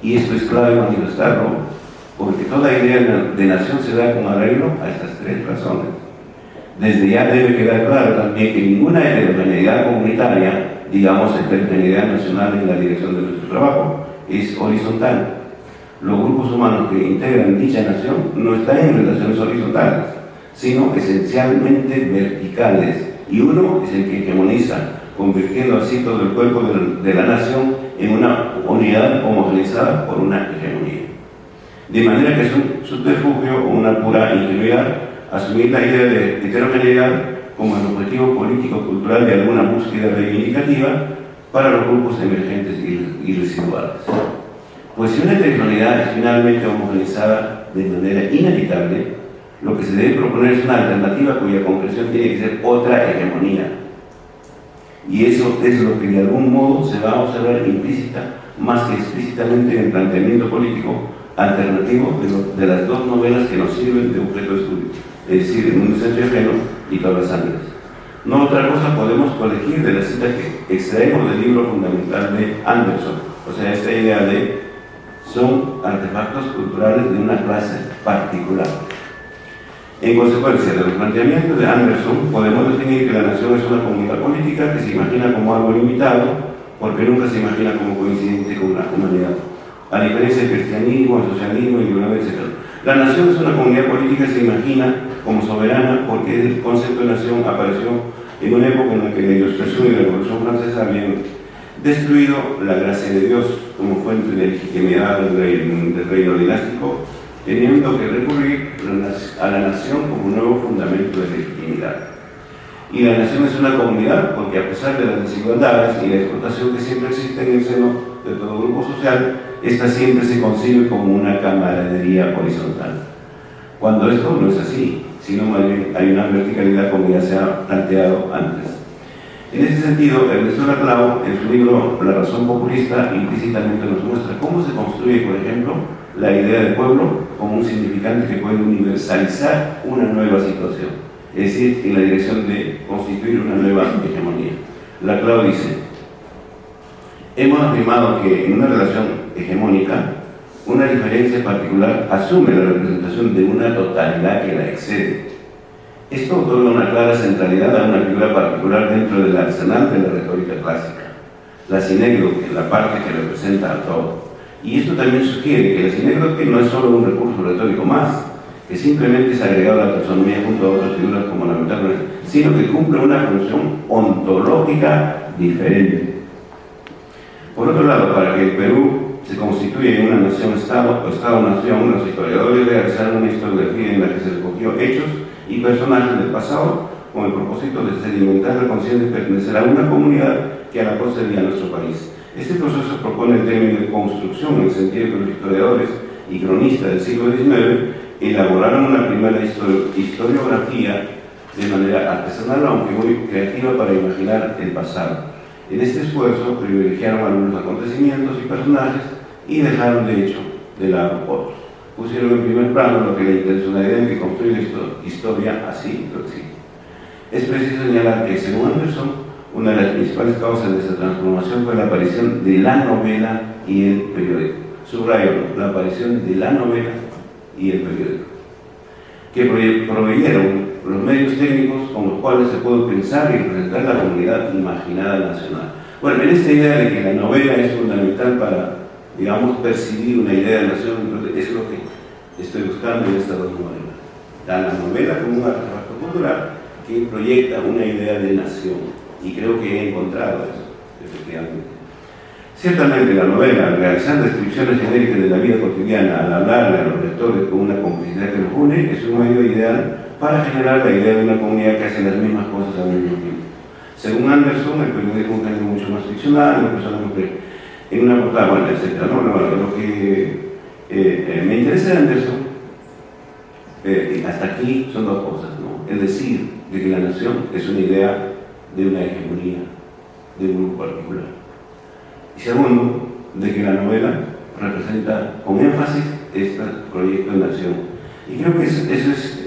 y esto es clave manifestarlo, porque toda idea de nación se da con arreglo a estas tres razones. Desde ya debe quedar claro también que ninguna heterogeneidad comunitaria, digamos heterogeneidad nacional en la dirección de nuestro trabajo, es horizontal. Los grupos humanos que integran dicha nación no están en relaciones horizontales, sino esencialmente verticales, y uno es el que hegemoniza, convirtiendo así todo el cuerpo de la nación en una unidad homogeneizada por una hegemonía. De manera que es un subterfugio o una pura ingenuidad asumir la idea de heterogeneidad como el objetivo político-cultural de alguna búsqueda reivindicativa para los grupos emergentes y residuales. Pues si una heterogeneidad es finalmente homogeneizada de manera inevitable, lo que se debe proponer es una alternativa cuya concreción tiene que ser otra hegemonía. Y eso es lo que de algún modo se va a observar implícita, más que explícitamente en el planteamiento político alternativo de las dos novelas que nos sirven de objeto de estudio, es decir, El mundo centro y ajeno y Todas las sangres. No otra cosa podemos colegir de la cita que extraemos del libro fundamental de Anderson, o sea, esta idea de son artefactos culturales de una clase particular. En consecuencia de los planteamientos de Anderson, podemos definir que la nación es una comunidad política que se imagina como algo limitado, porque nunca se imagina como coincidente con la humanidad. A diferencia del cristianismo, el socialismo, el liberalismo, etc. La nación es una comunidad política que se imagina como soberana porque el concepto de nación apareció en una época en la que la Ilustración y la Revolución Francesa habían destruido la gracia de Dios como fuente de legitimidad del reino dinástico, teniendo que recurrir a la nación como nuevo fundamento de legitimidad. Y la nación es una comunidad porque, a pesar de las desigualdades y la explotación que siempre existe en el seno de todo grupo social, esta siempre se concibe como una camaradería horizontal. Cuando esto no es así, sino más bien hay una verticalidad, como ya se ha planteado antes. En ese sentido, Ernesto Laclau, en su libro La razón populista, implícitamente nos muestra cómo se construye, por ejemplo, la idea del pueblo como un significante que puede universalizar una nueva situación, es decir, en la dirección de constituir una nueva hegemonía. Laclau dice: hemos afirmado que en una relación hegemónica, una diferencia particular asume la representación de una totalidad que la excede. Esto otorga una clara centralidad a una figura particular dentro del arsenal de la retórica clásica, la sinécdoque, la parte que representa a todo. Y esto también sugiere que la sinécdoque no es solo un recurso retórico más, que simplemente es agregado a la taxonomía junto a otras figuras como la metáfora, sino que cumple una función ontológica diferente. Por otro lado, para que el Perú se constituya en una nación-estado o estado-nación, los historiadores realizaron una historiografía en la que se recogió hechos y personajes del pasado con el propósito de sedimentar la conciencia de pertenecer a una comunidad que a la postre sería nuestro país. Este proceso propone el término de construcción, en el sentido que los historiadores y cronistas del siglo XIX elaboraron una primera historiografía de manera artesanal, aunque muy creativa, para imaginar el pasado. En este esfuerzo privilegiaron algunos acontecimientos y personajes y dejaron de hecho de lado otros. Pusieron en primer plano lo que la intencionalidad en que construye la historia así lo exige. Es preciso señalar que, según Anderson, una de las principales causas de esa transformación fue la aparición de la novela y el periódico. Subrayo, la aparición de la novela y el periódico, que proveyeron los medios técnicos con los cuales se puede pensar y representar la comunidad imaginada nacional. Bueno, en esta idea de que la novela es fundamental para, digamos, percibir una idea de nación, es lo que estoy buscando en estas dos novelas. La novela como un artefacto cultural que proyecta una idea de nación, y creo que he encontrado eso, efectivamente. Ciertamente la novela, al realizar descripciones genéricas de la vida cotidiana, al hablarle a los lectores con una complicidad que los une, es un medio ideal para generar la idea de una comunidad que hace las mismas cosas al mismo tiempo. Según Anderson, el periodismo es un género mucho más ficcional, una persona en una portada, bueno, etc. Lo que me interesa de Anderson, hasta aquí, son dos cosas, ¿no? Es decir, de que la nación es una idea de una hegemonía, de un grupo particular. Y segundo, de que la novela representa con énfasis este proyecto de nación. Y creo que eso es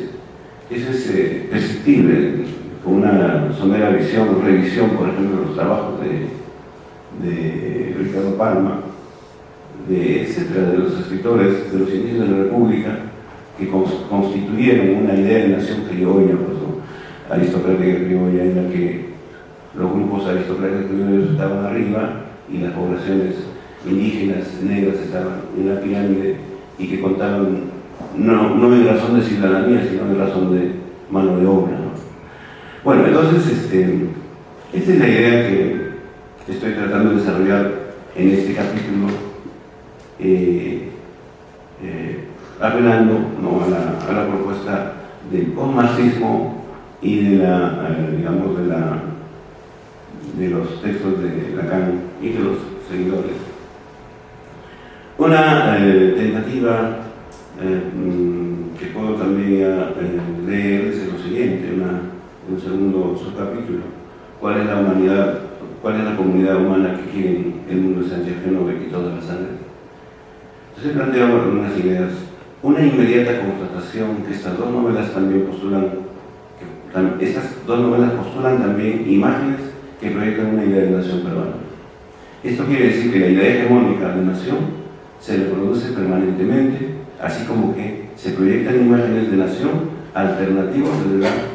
perceptible con una somera revisión, por ejemplo, de los trabajos de Ricardo Palma, etcétera, de los escritores de los inicios de la República, que constituyeron una idea de nación criolla, pues, ¿no? Aristocrática criolla, en la que los grupos aristocráticos criollos estaban arriba y las poblaciones indígenas, negras estaban en la pirámide y que contaban no en razón de ciudadanía, sino en razón de mano de obra, ¿no? Bueno, entonces, esta es la idea que estoy tratando de desarrollar en este capítulo, apelando, ¿no?, a la propuesta del postmarxismo y de los textos de Lacan y de los seguidores. Una tentativa que puedo también leer es lo siguiente, un segundo subcapítulo: ¿cuál es la humanidad, cuál es la comunidad humana que quiere el mundo de Sánchez Génove y todas las sangres? Entonces planteo algunas ideas. Una inmediata constatación que estas dos novelas también postulan también imágenes que proyectan una idea de nación peruana. Esto quiere decir que la idea hegemónica de nación se reproduce permanentemente, así como que se proyectan imágenes de nación alternativos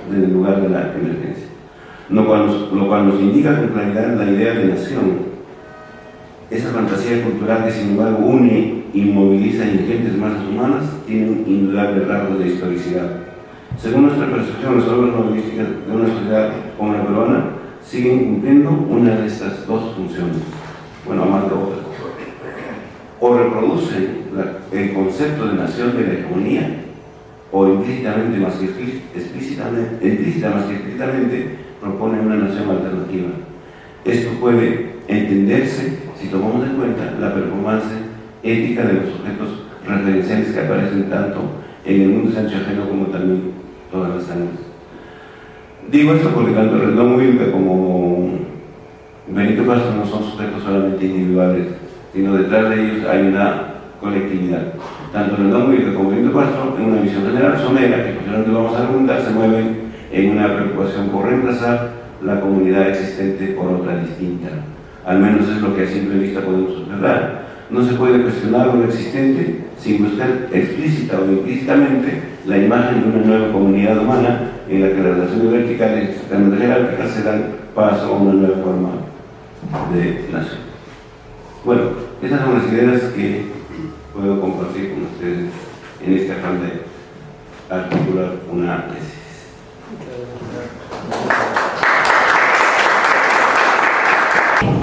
desde el lugar de la emergencia. Lo cual nos indica con claridad la idea de nación, esa fantasía cultural que sin embargo une y moviliza ingentes masas humanas, tiene un indudable rasgo de historicidad. Según nuestra percepción, las obras novelísticas de una sociedad como la peruana siguen cumpliendo una de estas dos funciones, bueno, más de otras. O reproducen el concepto de nación de la hegemonía, o implícitamente más que explícitamente proponen una nación alternativa. Esto puede entenderse si tomamos en cuenta la performance ética de los sujetos referenciales que aparecen tanto en el mundo santiaguero como también todas las sangres. Digo esto porque tanto Rendón Wilca como Benito Castro no son sujetos solamente individuales, sino detrás de ellos hay una colectividad. Tanto Rendón Wilca como Benito Castro, en una visión general somera, que posiblemente vamos a argumentar, se mueven en una preocupación por reemplazar la comunidad existente por otra distinta. Al menos es lo que a simple vista podemos observar. No se puede cuestionar lo existente sin buscar explícita o implícitamente la imagen de una nueva comunidad humana en la que las relaciones verticales y jerárquicas se dan paso a una nueva forma de nación. Bueno, estas son las ideas que puedo compartir con ustedes en este afán de articular una tesis.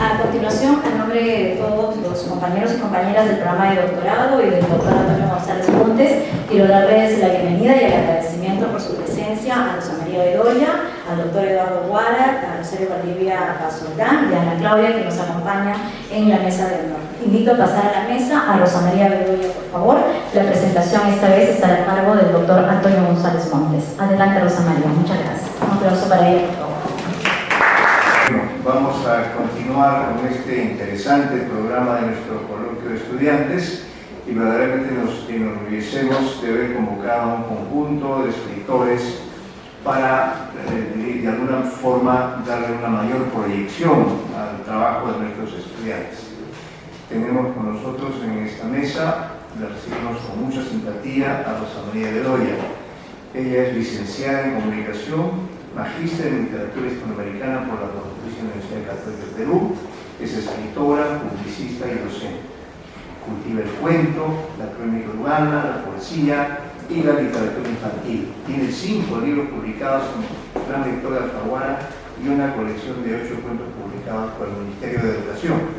A continuación, en nombre de todos los compañeros y compañeras del programa de doctorado y del doctor Antonio González Montes, quiero darles la bienvenida y el agradecimiento por su presencia a Rosa María Bedoya, al doctor Eduardo Guara, a Rosario Valdivia Pasoldán y a Ana Claudia, que nos acompaña en la mesa de honor. Invito a pasar a la mesa a Rosa María Bedoya, por favor. La presentación esta vez estará a cargo del doctor Antonio González Montes. Adelante, Rosa María. Muchas gracias. Un aplauso para ella, por favor. Vamos a continuar con este interesante programa de nuestro coloquio de estudiantes y verdaderamente nos enorgullecemos de haber convocado a un conjunto de escritores para de alguna forma darle una mayor proyección al trabajo de nuestros estudiantes. Tenemos con nosotros en esta mesa, la recibimos con mucha simpatía, a Rosa María Bedoya. Ella es licenciada en Comunicación, magíster en Literatura Hispanoamericana por la Pontificia Universidad Católica del Perú, es escritora, publicista y docente. Cultiva el cuento, la crónica urbana, la poesía y la literatura infantil. Tiene 5 libros publicados en Gran Lector de Alfaguara y una colección de 8 cuentos publicados por el Ministerio de Educación.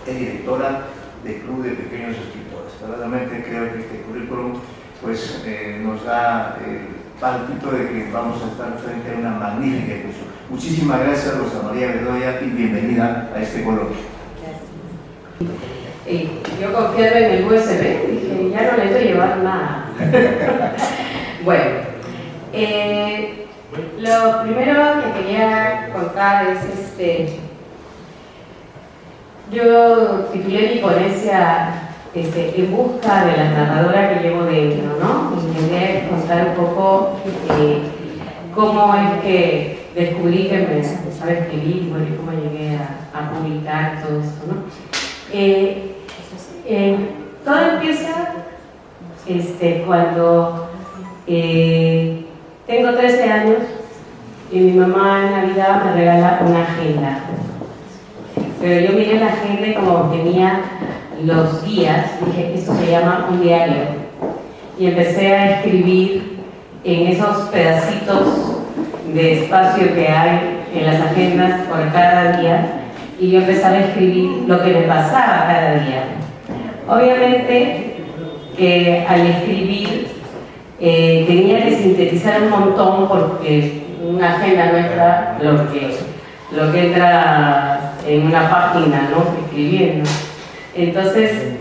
Es directora del Club de Pequeños Escritores. Verdaderamente creo que este currículum pues, nos da pálpito de que vamos a estar frente a una magnífica inclusión. Muchísimas gracias, Rosa María Bedoya, y bienvenida a este coloquio. Yo confiando en el USB, dije, ya no le voy a llevar nada. Bueno, lo primero que quería contar es yo titulé mi ponencia en busca de la narradora que llevo dentro, ¿no? Intenté contar un poco cómo es que descubrí que me gustaba escribir, bueno, y cómo llegué a publicar todo esto, ¿no? Todo empieza cuando tengo 13 años y mi mamá en Navidad me regala una agenda. Pero yo miré la agenda y como tenía los días, dije, esto se llama un diario. Y empecé a escribir en esos pedacitos de espacio que hay en las agendas por cada día, y yo empezaba a escribir lo que me pasaba cada día. Obviamente que al escribir tenía que sintetizar un montón, porque una agenda no entra lo que entra en una página, ¿no? Escribiendo. Entonces,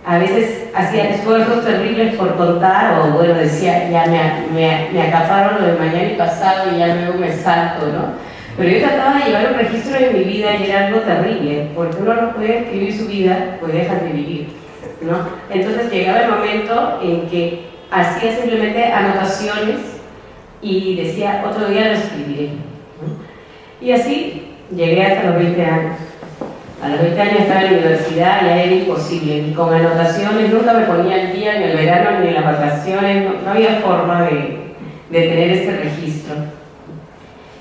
a veces hacía esfuerzos terribles por contar, o bueno, decía, ya me acaparon lo de mañana y pasado y ya luego me salto, ¿no? Pero yo trataba de llevar un registro de mi vida y era algo terrible, porque uno no puede escribir su vida, pues deja de vivir, ¿no? Entonces llegaba el momento en que hacía simplemente anotaciones y decía, otro día lo escribiré, ¿no? Y así llegué hasta los 20 años. A los 20 años estaba en la universidad y ya era imposible, y con anotaciones nunca me ponía al día, ni el verano ni en las vacaciones, no había forma de tener este registro.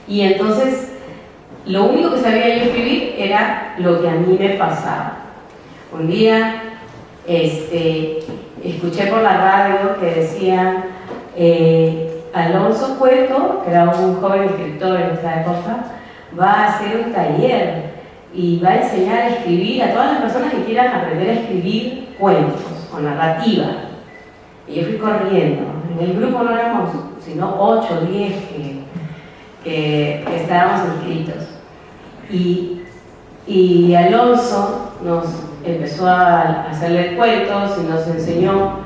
Y entonces, lo único que sabía yo escribir era lo que a mí me pasaba. Un día, escuché por la radio que decían, Alonso Cueto, que era un joven escritor en esta época, va a hacer un taller y va a enseñar a escribir a todas las personas que quieran aprender a escribir cuentos o narrativa. Y yo fui corriendo. En el grupo no éramos sino 8 o 10 que estábamos inscritos. Y Alonso nos empezó a hacerle cuentos y nos enseñó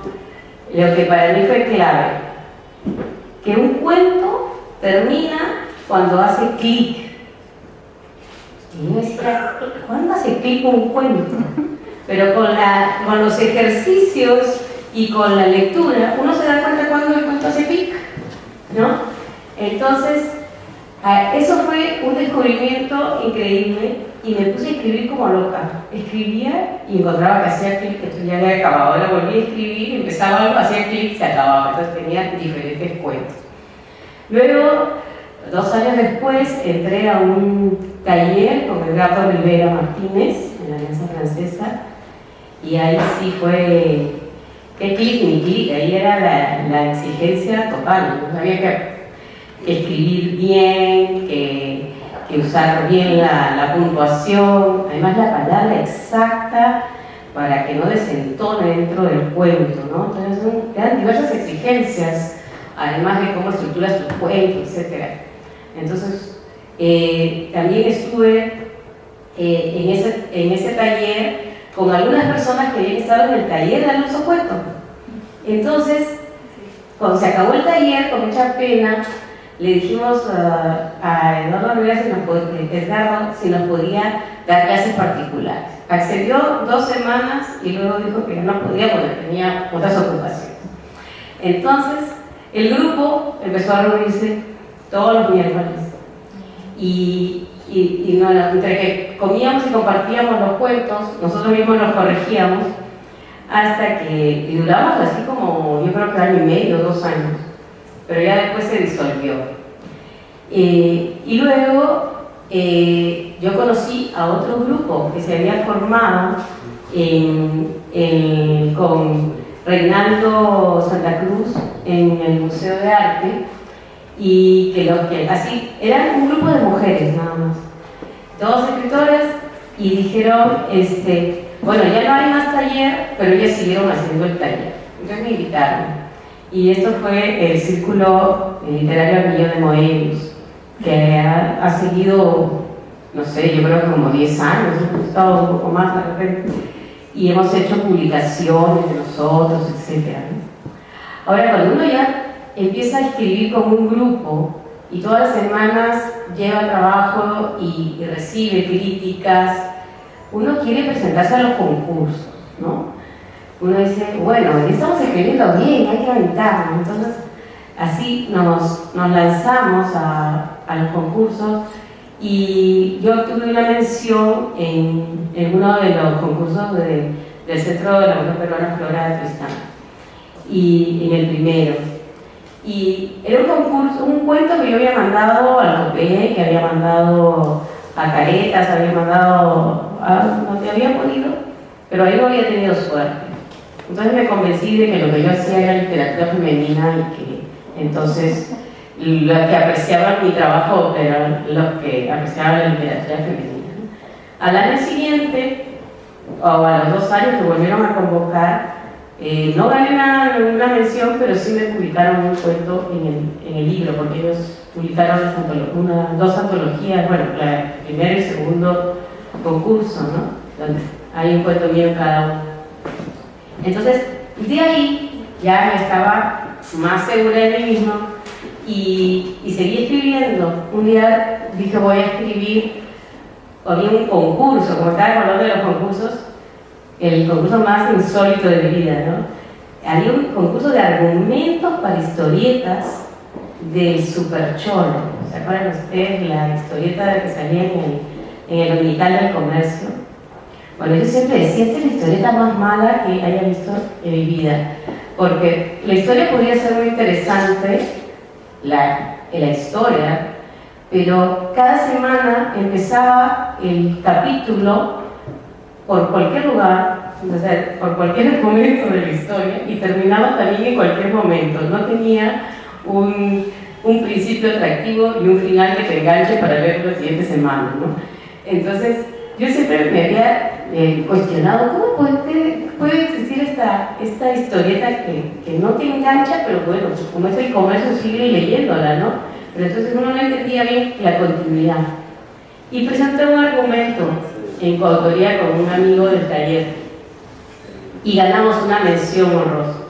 lo que para mí fue clave, que un cuento termina cuando hace clic. Y yo decía, ¿cuándo hace clic un cuento? Pero con los ejercicios y con la lectura, uno se da cuenta cuando el cuento hace clic, ¿no? Entonces, eso fue un descubrimiento increíble y me puse a escribir como loca. Escribía y encontraba que hacía clic, que esto ya había acabado. Ahora volví a escribir, empezaba algo, hacía clic, se acababa. Entonces tenía diferentes cuentos. Luego, 2 años después, entré a un taller con Edgardo Rivera Martínez en la Alianza Francesa, y ahí sí fue que clic ni clic, ahí era la exigencia total. No había que escribir bien, que usar bien la puntuación, además la palabra exacta para que no desentone dentro del cuento, ¿no? Entonces eran diversas exigencias, además de cómo estructuras tu cuento, etc. Entonces también estuve en ese taller con algunas personas que habían estado en el taller de Alonso Cueto. Entonces, cuando se acabó el taller, con mucha pena, le dijimos a Eduardo Rivera si nos podía dar clases particulares. Accedió 2 semanas y luego dijo que no podía porque tenía otras ocupaciones. Entonces, el grupo empezó a reunirse todos los miércoles y entre que comíamos y compartíamos los cuentos, nosotros mismos los corregíamos hasta que duramos así como, yo creo que 1 año y medio, 2 años. Pero ya después se disolvió. Y luego yo conocí a otro grupo que se había formado con Reinaldo Santa Cruz en el Museo de Arte, y que así eran un grupo de mujeres nada más, 2 escritoras, y dijeron, bueno, ya no hay más taller, pero ellas siguieron haciendo el taller. Entonces me invitaron. Y esto fue el Círculo Literario Armillón de Moebius, que ha seguido, no sé, yo creo que como 10 años, hemos estado un poco más de repente, y hemos hecho publicaciones de nosotros, etc. Ahora, cuando uno ya empieza a escribir como un grupo y todas las semanas lleva trabajo y recibe críticas, uno quiere presentarse a los concursos, ¿no? Uno dice, bueno, estamos escribiendo bien, hay que aventarnos. Entonces, así nos lanzamos a los concursos, y yo obtuve una mención en uno de los concursos del Centro de la Mujer Peruana Flora de Tristán, y en el primero. Y era un concurso, un cuento que yo había mandado a Copé, que había mandado a Caretas, había mandado a donde había podido, pero ahí no había tenido suerte. Entonces me convencí de que lo que yo hacía era literatura femenina y que entonces los que apreciaban mi trabajo eran los que apreciaban la literatura femenina. Al año siguiente, o a los 2 años, me volvieron a convocar. No gané ninguna mención, pero sí me publicaron un cuento en el libro, porque ellos publicaron 2 antologías, bueno, el primero y segundo concurso, ¿no? Donde hay un cuento mío en cada uno. Entonces, de ahí ya estaba más segura de mí misma y seguí escribiendo. Un día dije, voy a escribir, había un concurso, como estaba hablando de los concursos, el concurso más insólito de mi vida, ¿no? Había un concurso de argumentos para historietas del Super Cholo. ¿Se acuerdan ustedes la historieta que salía en el Dominical del Comercio? Bueno, yo siempre decía, esta es la historieta más mala que haya visto en mi vida, porque la historia podría ser muy interesante, la historia, pero cada semana empezaba el capítulo por cualquier lugar, o sea, por cualquier momento de la historia, y terminaba también en cualquier momento. No tenía un principio atractivo y un final que te enganche para ver la siguiente semana, ¿no? Entonces, yo siempre me había cuestionado cómo puede existir esta historieta que no te engancha, pero bueno, como es el comercio, sigue leyéndola, ¿no? Pero entonces uno no entendía bien la continuidad. Y presenté un argumento en coautoría con un amigo del taller y ganamos una mención honrosa.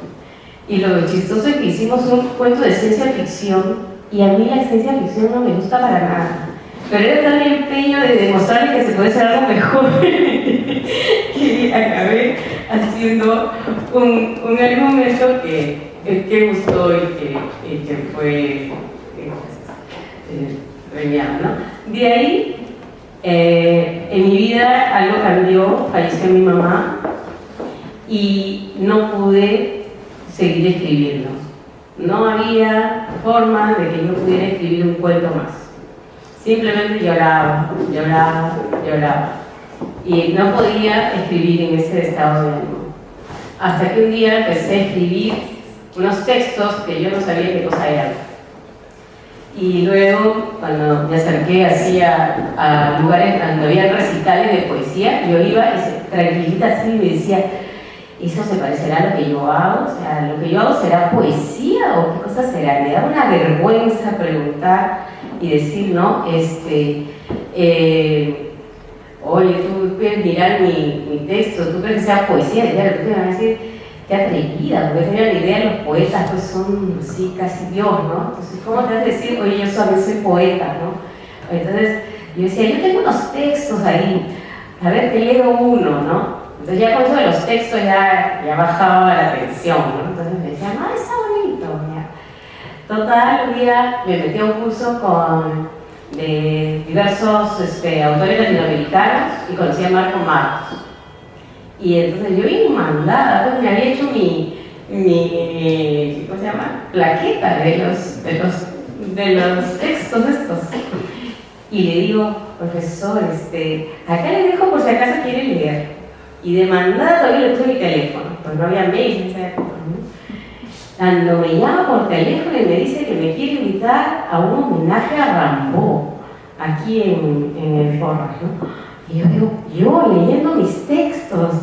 Y lo chistoso es que hicimos un cuento de ciencia ficción y a mí la ciencia ficción no me gusta para nada, pero era tal el empeño de demostrarle que se puede hacer algo mejor que acabé haciendo un argumento que gustó y que fue premiado, ¿no? De ahí en mi vida algo cambió, falleció mi mamá y no pude seguir escribiendo. No había forma de que yo pudiera escribir un cuento más. Simplemente lloraba y no podía escribir en ese estado de ánimo. Hasta que un día empecé a escribir unos textos que yo no sabía qué cosa eran. Y luego, cuando me acerqué a lugares donde había recitales de poesía, yo iba y tranquilita así me decía, ¿eso se parecerá a lo que yo hago? O sea, ¿lo que yo hago será poesía o qué cosa será? Me daba una vergüenza preguntar y decir, no, oye, tú puedes mirar mi texto, tú crees que sea poesía, y claro, tú me vas a decir, qué atrevida, porque tenía la idea de los poetas, pues son así casi Dios, ¿no? Entonces, ¿cómo te vas a decir, oye, yo soy poeta, ¿no? Entonces, yo decía, yo tengo unos textos ahí, a ver, te leo uno, ¿no? Entonces ya con eso de los textos ya bajaba la tensión, ¿no? Entonces me decían, está bonito, ya. Total, un día me metí a un curso de diversos autores latinoamericanos y conocí a Marco Marcos. Y entonces yo bien mandada, pues me había hecho mi ¿cómo se llama? Plaqueta de los textos estos. Y le digo, profesor, acá le dejo por si acaso quiere leer. Y de mandada todavía le puse mi teléfono, pues no había mail en esa época, ¿no? Cuando me llama por teléfono y me dice que me quiere invitar a un homenaje a Rambo, aquí en el Forras, ¿no? Y yo digo, yo leyendo mis textos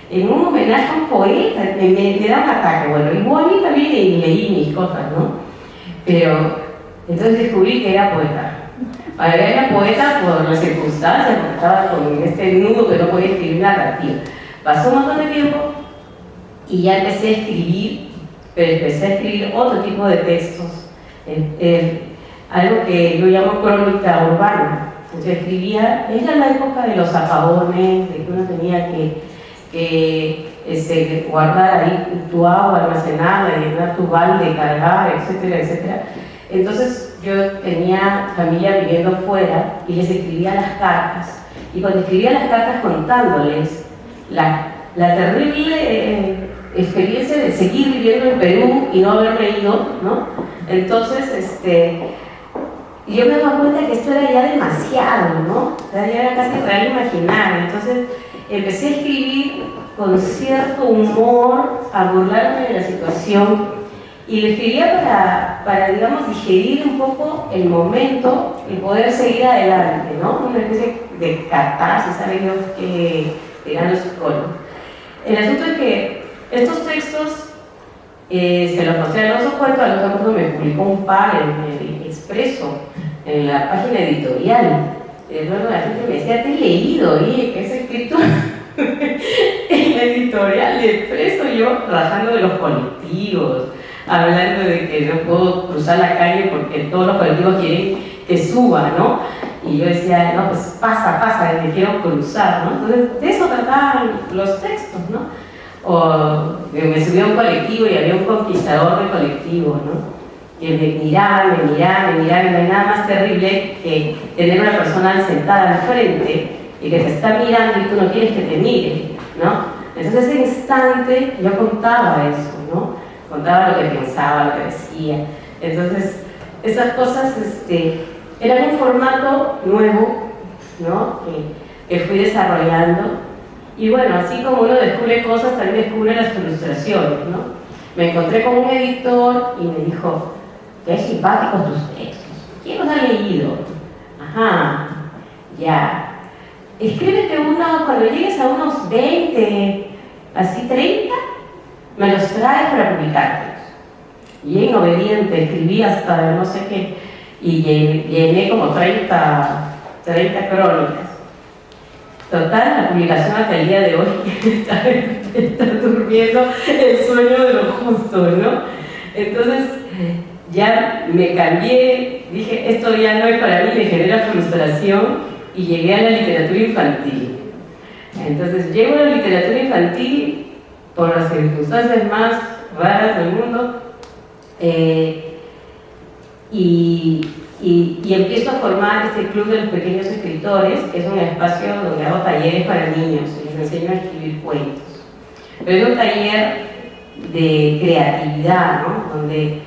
en un homenaje a un poeta, me da un ataque. Bueno, igual yo también leí mis cosas, ¿no? Pero entonces descubrí que era poeta. Era poeta por las circunstancias, porque estaba con este nudo que no podía escribir narrativa. Pasó un montón de tiempo y ya empecé a escribir, pero empecé a escribir otro tipo de textos, algo que yo llamo crónica urbana. Entonces escribía, era la época de los apagones, de que uno tenía que guardar ahí tu agua, almacenarla, llenar tu balde, cargar, etcétera, etcétera. Entonces yo tenía familia viviendo fuera y les escribía las cartas. Y cuando escribía las cartas contándoles la terrible experiencia de seguir viviendo en Perú y no haberme ido, ¿no? Entonces, y yo me daba cuenta que esto era ya demasiado, ¿no? O sea, ya era casi real imaginar. Entonces empecé a escribir con cierto humor a burlarme de la situación y le escribía para digamos, digerir un poco el momento y poder seguir adelante, ¿no? Una especie de catarsis, ¿sabe Dios que dirán los psicólogos? El asunto es que estos textos se los mostré a Alonso Cuarto me publicó un par en el Expreso, en la página editorial. Luego la gente me decía, te he leído, oye, que es escrito en la editorial de Expreso, yo trabajando de los colectivos, hablando de que no puedo cruzar la calle porque todos los colectivos quieren que suba, ¿no? Y yo decía, no, pues pasa, que quiero cruzar, ¿no? Entonces, de eso trataban los textos, ¿no? O me subí a un colectivo y había un conquistador de colectivo, ¿no? Que me miraba, y no hay nada más terrible que tener una persona sentada al frente y que te está mirando y tú no quieres que te mire, ¿no? Entonces, ese instante yo contaba eso, ¿no? Contaba lo que pensaba, lo que decía. Entonces, esas cosas eran un formato nuevo, ¿no? Que fui desarrollando. Y bueno, así como uno descubre cosas, también descubre las frustraciones, ¿no? Me encontré con un editor y me dijo, qué simpáticos tus textos. ¿Quién los ha leído? Ajá, ya. Escríbete uno, cuando llegues a unos 20, así 30, me los traes para publicártelos. Bien obediente, escribí hasta no sé qué, y llené como 30 crónicas. Total, la publicación hasta el día de hoy está durmiendo el sueño de lo justo, ¿no? Entonces, ya me cambié, dije, esto ya no es para mí, me genera frustración, y llegué a la literatura infantil. Entonces, llego a la literatura infantil por las circunstancias más raras del mundo, y empiezo a formar este Club de los Pequeños Escritores, que es un espacio donde hago talleres para niños y les enseño a escribir cuentos. Pero es un taller de creatividad, ¿no? Donde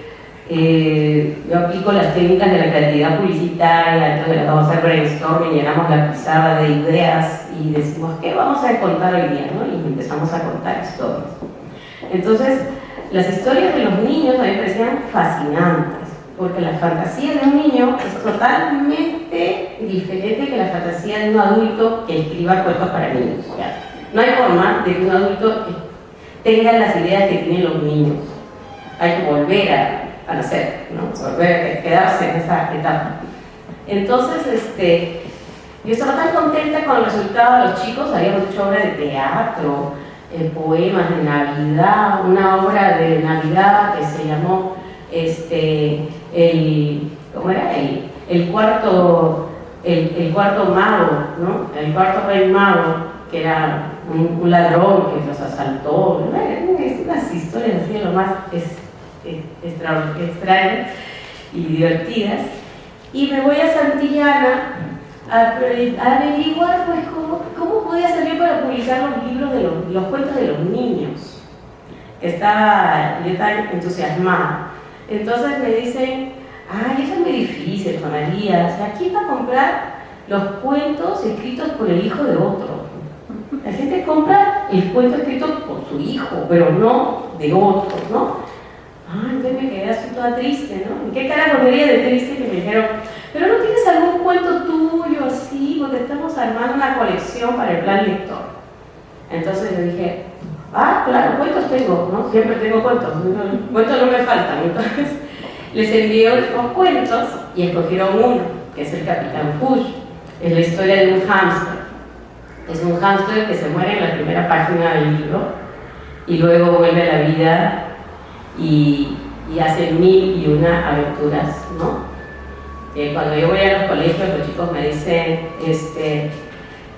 yo aplico las técnicas de la creatividad publicitaria, entonces vamos a hacer brainstorming, llenamos la pizarra de ideas y decimos, ¿qué vamos a contar hoy día? ¿No? Y empezamos a contar historias. Entonces, las historias de los niños a mí me parecían fascinantes, porque la fantasía de un niño es totalmente diferente que la fantasía de un adulto que escriba cuentos para niños. ¿Ya? No hay forma de que un adulto tenga las ideas que tienen los niños. Hay que volver a nacer, ¿no? Volver a quedarse en esa etapa. Entonces, yo estaba tan contenta con el resultado de los chicos. Habíamos hecho obras de teatro, poemas de Navidad, una obra de Navidad que se llamó ¿cómo era? El cuarto mago, ¿no? El cuarto rey mago, que era un ladrón que los asaltó. Unas historias así de lo más extrañas y divertidas. Y me voy a Santillana a averiguar pues, cómo podía servir para publicar los libros de los cuentos de los niños. Yo estaba entusiasmada. Entonces me dicen, ay, eso es muy difícil, Juan María. ¿Quién va a comprar los cuentos escritos por el hijo de otro? La gente compra el cuento escrito por su hijo, pero no de otro, ¿no? Ah, entonces me quedé así toda triste, ¿no? ¿En qué cara volvería de triste que me dijeron, pero no tienes algún cuento tuyo así? Porque estamos armando una colección para el plan lector. Entonces yo dije, claro, cuentos tengo, ¿no? Siempre tengo cuentos, cuentos no me faltan. Entonces les envié los cuentos y escogieron uno, que es el Capitán Fush. Es la historia de un hámster. Es un hámster que se muere en la primera página del libro y luego vuelve a la vida y hace 1001 aventuras, ¿no? Cuando yo voy a los colegios, los chicos me dicen,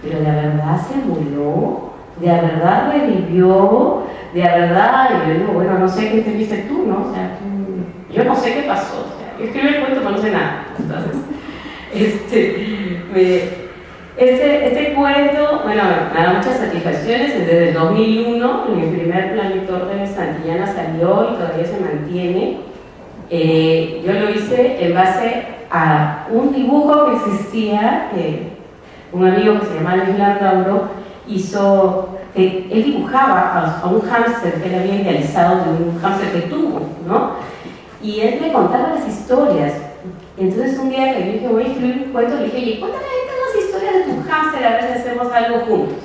pero de verdad se murió, de verdad revivió, de verdad, y yo digo, bueno, no sé qué te viste tú, ¿no? O sea, yo no sé qué pasó, o sea, yo escribí el cuento pero no sé nada. Entonces, este cuento, bueno, me da muchas satisfacciones. Desde el 2001, en el primer plan lector de Santillana salió y todavía se mantiene. Yo lo hice en base a un dibujo que existía, un amigo que se llama Luis Landauro hizo, él dibujaba a un hámster que él había idealizado de un hámster que tuvo, ¿no? Y él me contaba las historias. Entonces un día que yo dije, voy a escribir un cuento, le dije, oye, cuéntame las historias de tu hámster, a ver si hacemos algo juntos.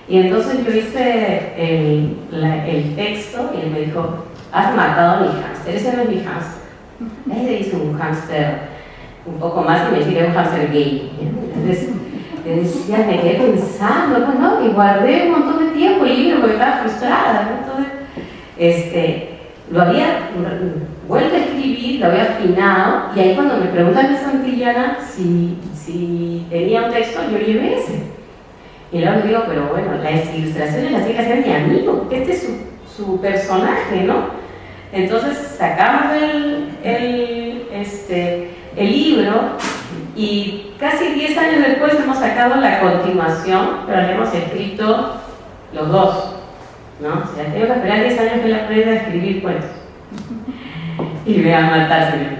Y entonces yo hice el texto y él me dijo, has matado a mi hámster, ese no es mi hámster. Él le hizo un hámster un poco más y me decía un hámster gay. Entonces decía, me quedé pensando, pues, ¿no? Y guardé un montón de tiempo el libro porque estaba frustrada, ¿no? Entonces, lo había vuelto a escribir, lo había afinado, y ahí cuando me preguntan de Santillana si tenía un texto, yo llevé ese. Y luego digo, pero bueno, las ilustraciones las tiene que hacer mi amigo, este es su personaje, ¿no? Entonces sacamos el libro y casi 10 años después hemos sacado la continuación, pero la hemos escrito los dos, ¿no? O sea, tengo que esperar 10 años que él aprenda a escribir cuentos. Y me va a matar, señor.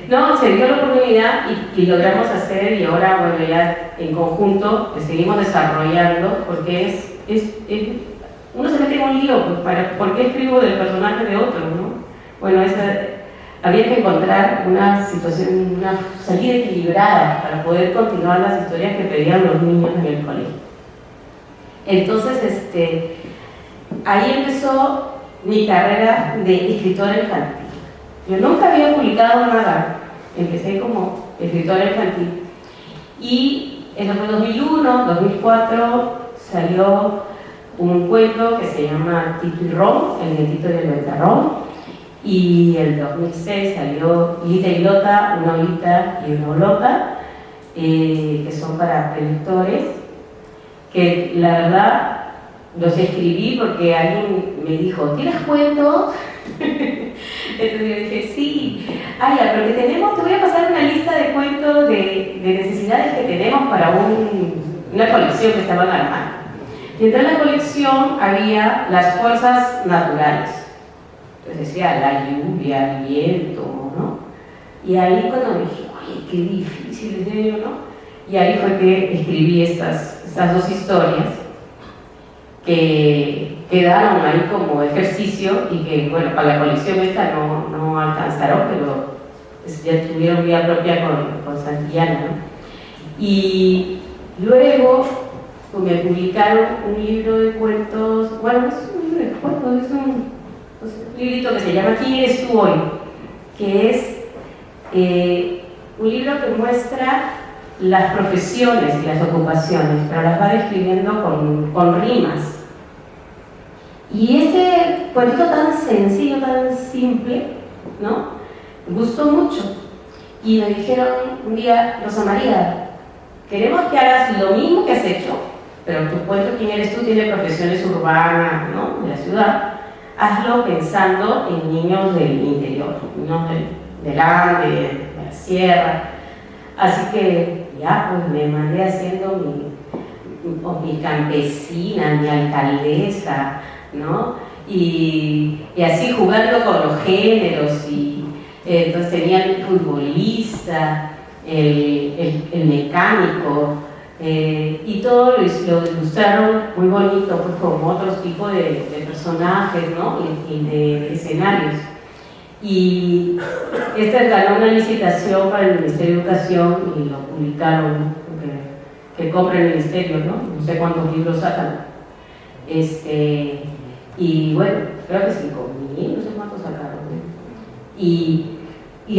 No, se dio la oportunidad y logramos hacer, y ahora, bueno, ya en conjunto seguimos desarrollando, porque uno se mete en un lío, pues, ¿por qué escribo del personaje de otro, no? Bueno, había que encontrar una situación, una salida equilibrada para poder continuar las historias que pedían los niños en el colegio. Entonces, ahí empezó mi carrera de escritora infantil. Yo nunca había publicado nada, empecé como escritora infantil. Y eso fue 2001, 2004 salió un cuento que se llama Tito y Ron, el gatito y el ventarrón. Y el 2006 salió Lita y Lota, una olita y una olota, que son para prelectores, que la verdad los escribí porque alguien me dijo, ¿tienes cuentos? Entonces yo dije, sí. Ya, pero que tenemos, te voy a pasar una lista de cuentos de necesidades que tenemos para una colección que estaban armando. Y entre la colección había las fuerzas naturales. Entonces decía la lluvia, el viento, ¿no? Y ahí cuando me dije, oye, qué difícil es ello, ¿no? Y ahí fue que escribí estas dos historias que quedaron ahí como ejercicio y que, bueno, para la colección esta no alcanzaron, pero ya tuvieron vida propia con Santillana, ¿no? Y luego pues, me publicaron un libro de cuentos, bueno, no es un libro de cuentos, es un librito que se llama ¿Quién eres tú hoy?, que es un libro que muestra las profesiones y las ocupaciones, pero las va describiendo con rimas. Y este cuentito tan sencillo, tan simple, ¿no? Me gustó mucho. Y me dijeron un día, Rosa María, queremos que hagas lo mismo que has hecho, pero tu cuento ¿Quién eres tú? Tiene profesiones urbanas, ¿no? De la ciudad. Hazlo pensando en niños del interior, niños del Ande, de la sierra. Así que ya, pues me mandé haciendo mi campesina, mi alcaldesa, ¿no? Y así jugando con los géneros, y entonces tenía el futbolista, el mecánico, y todo lo ilustraron muy bonito, pues con otros tipos de personajes, ¿no? y de escenarios. Y esta ganó una licitación para el Ministerio de Educación y lo publicaron, ¿no? que compre el Ministerio, ¿no? No sé cuántos libros sacan. Y bueno, creo que 5.000, no sé cuántos sacaron, ¿no? Y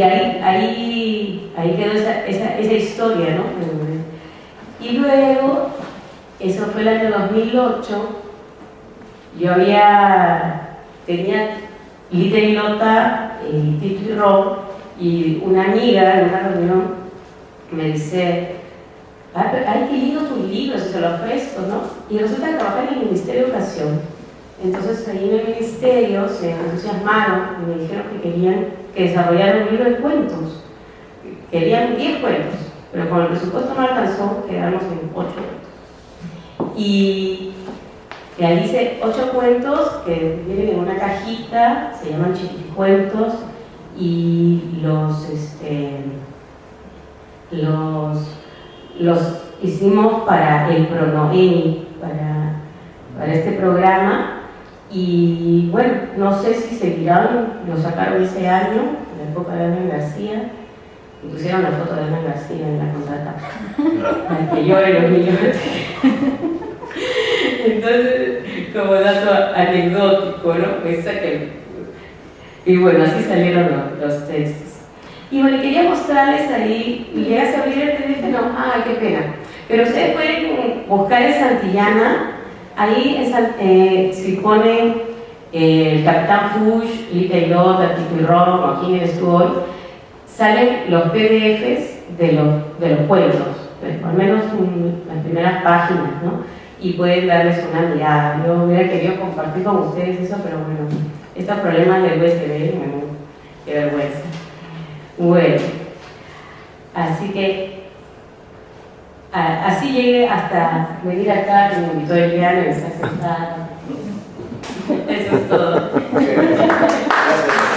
ahí quedó esa historia, ¿no? Y luego, eso fue el año 2008, yo tenía Lita y Lota, Tito y Ron, y una amiga en una reunión me dice, ay, qué lindo tus libros, se los presto, ¿no? Y resulta que trabajan en el Ministerio de Educación. Entonces ahí en el ministerio se entusiasmaron y me dijeron que querían que desarrollara un libro de cuentos. Querían 10 cuentos, pero con el presupuesto no alcanzó, quedamos en 8 cuentos. Y ahí hice 8 cuentos que vienen en una cajita, se llaman chiquicuentos, y los hicimos para el Pronoeni, para para este programa. Y bueno, no sé si seguirán, lo sacaron ese año, en la época de Hernán García, y pusieron la foto de Hernán García en la contratapa, para que lloren los niños. Entonces, como dato anecdótico, ¿no? Y bueno, así salieron los textos. Y bueno, quería mostrarles ahí, ¿llegas a abrir el PDF? No, ay, qué pena. Pero ustedes pueden buscar en Santillana, ahí si ponen el Capitán Fuchs, Lita y Lota, Tito y Ron, o quién eres tú hoy, salen los PDFs de los cuentos, pues, al menos las primeras páginas, ¿no? Y pueden darles una mirada. Yo hubiera querido compartir con ustedes eso, pero bueno, estos problemas del USB, qué vergüenza. Bueno, así que así llegué hasta venir acá, que me invitó Eliana y me está sentada. Eso es todo. Gracias.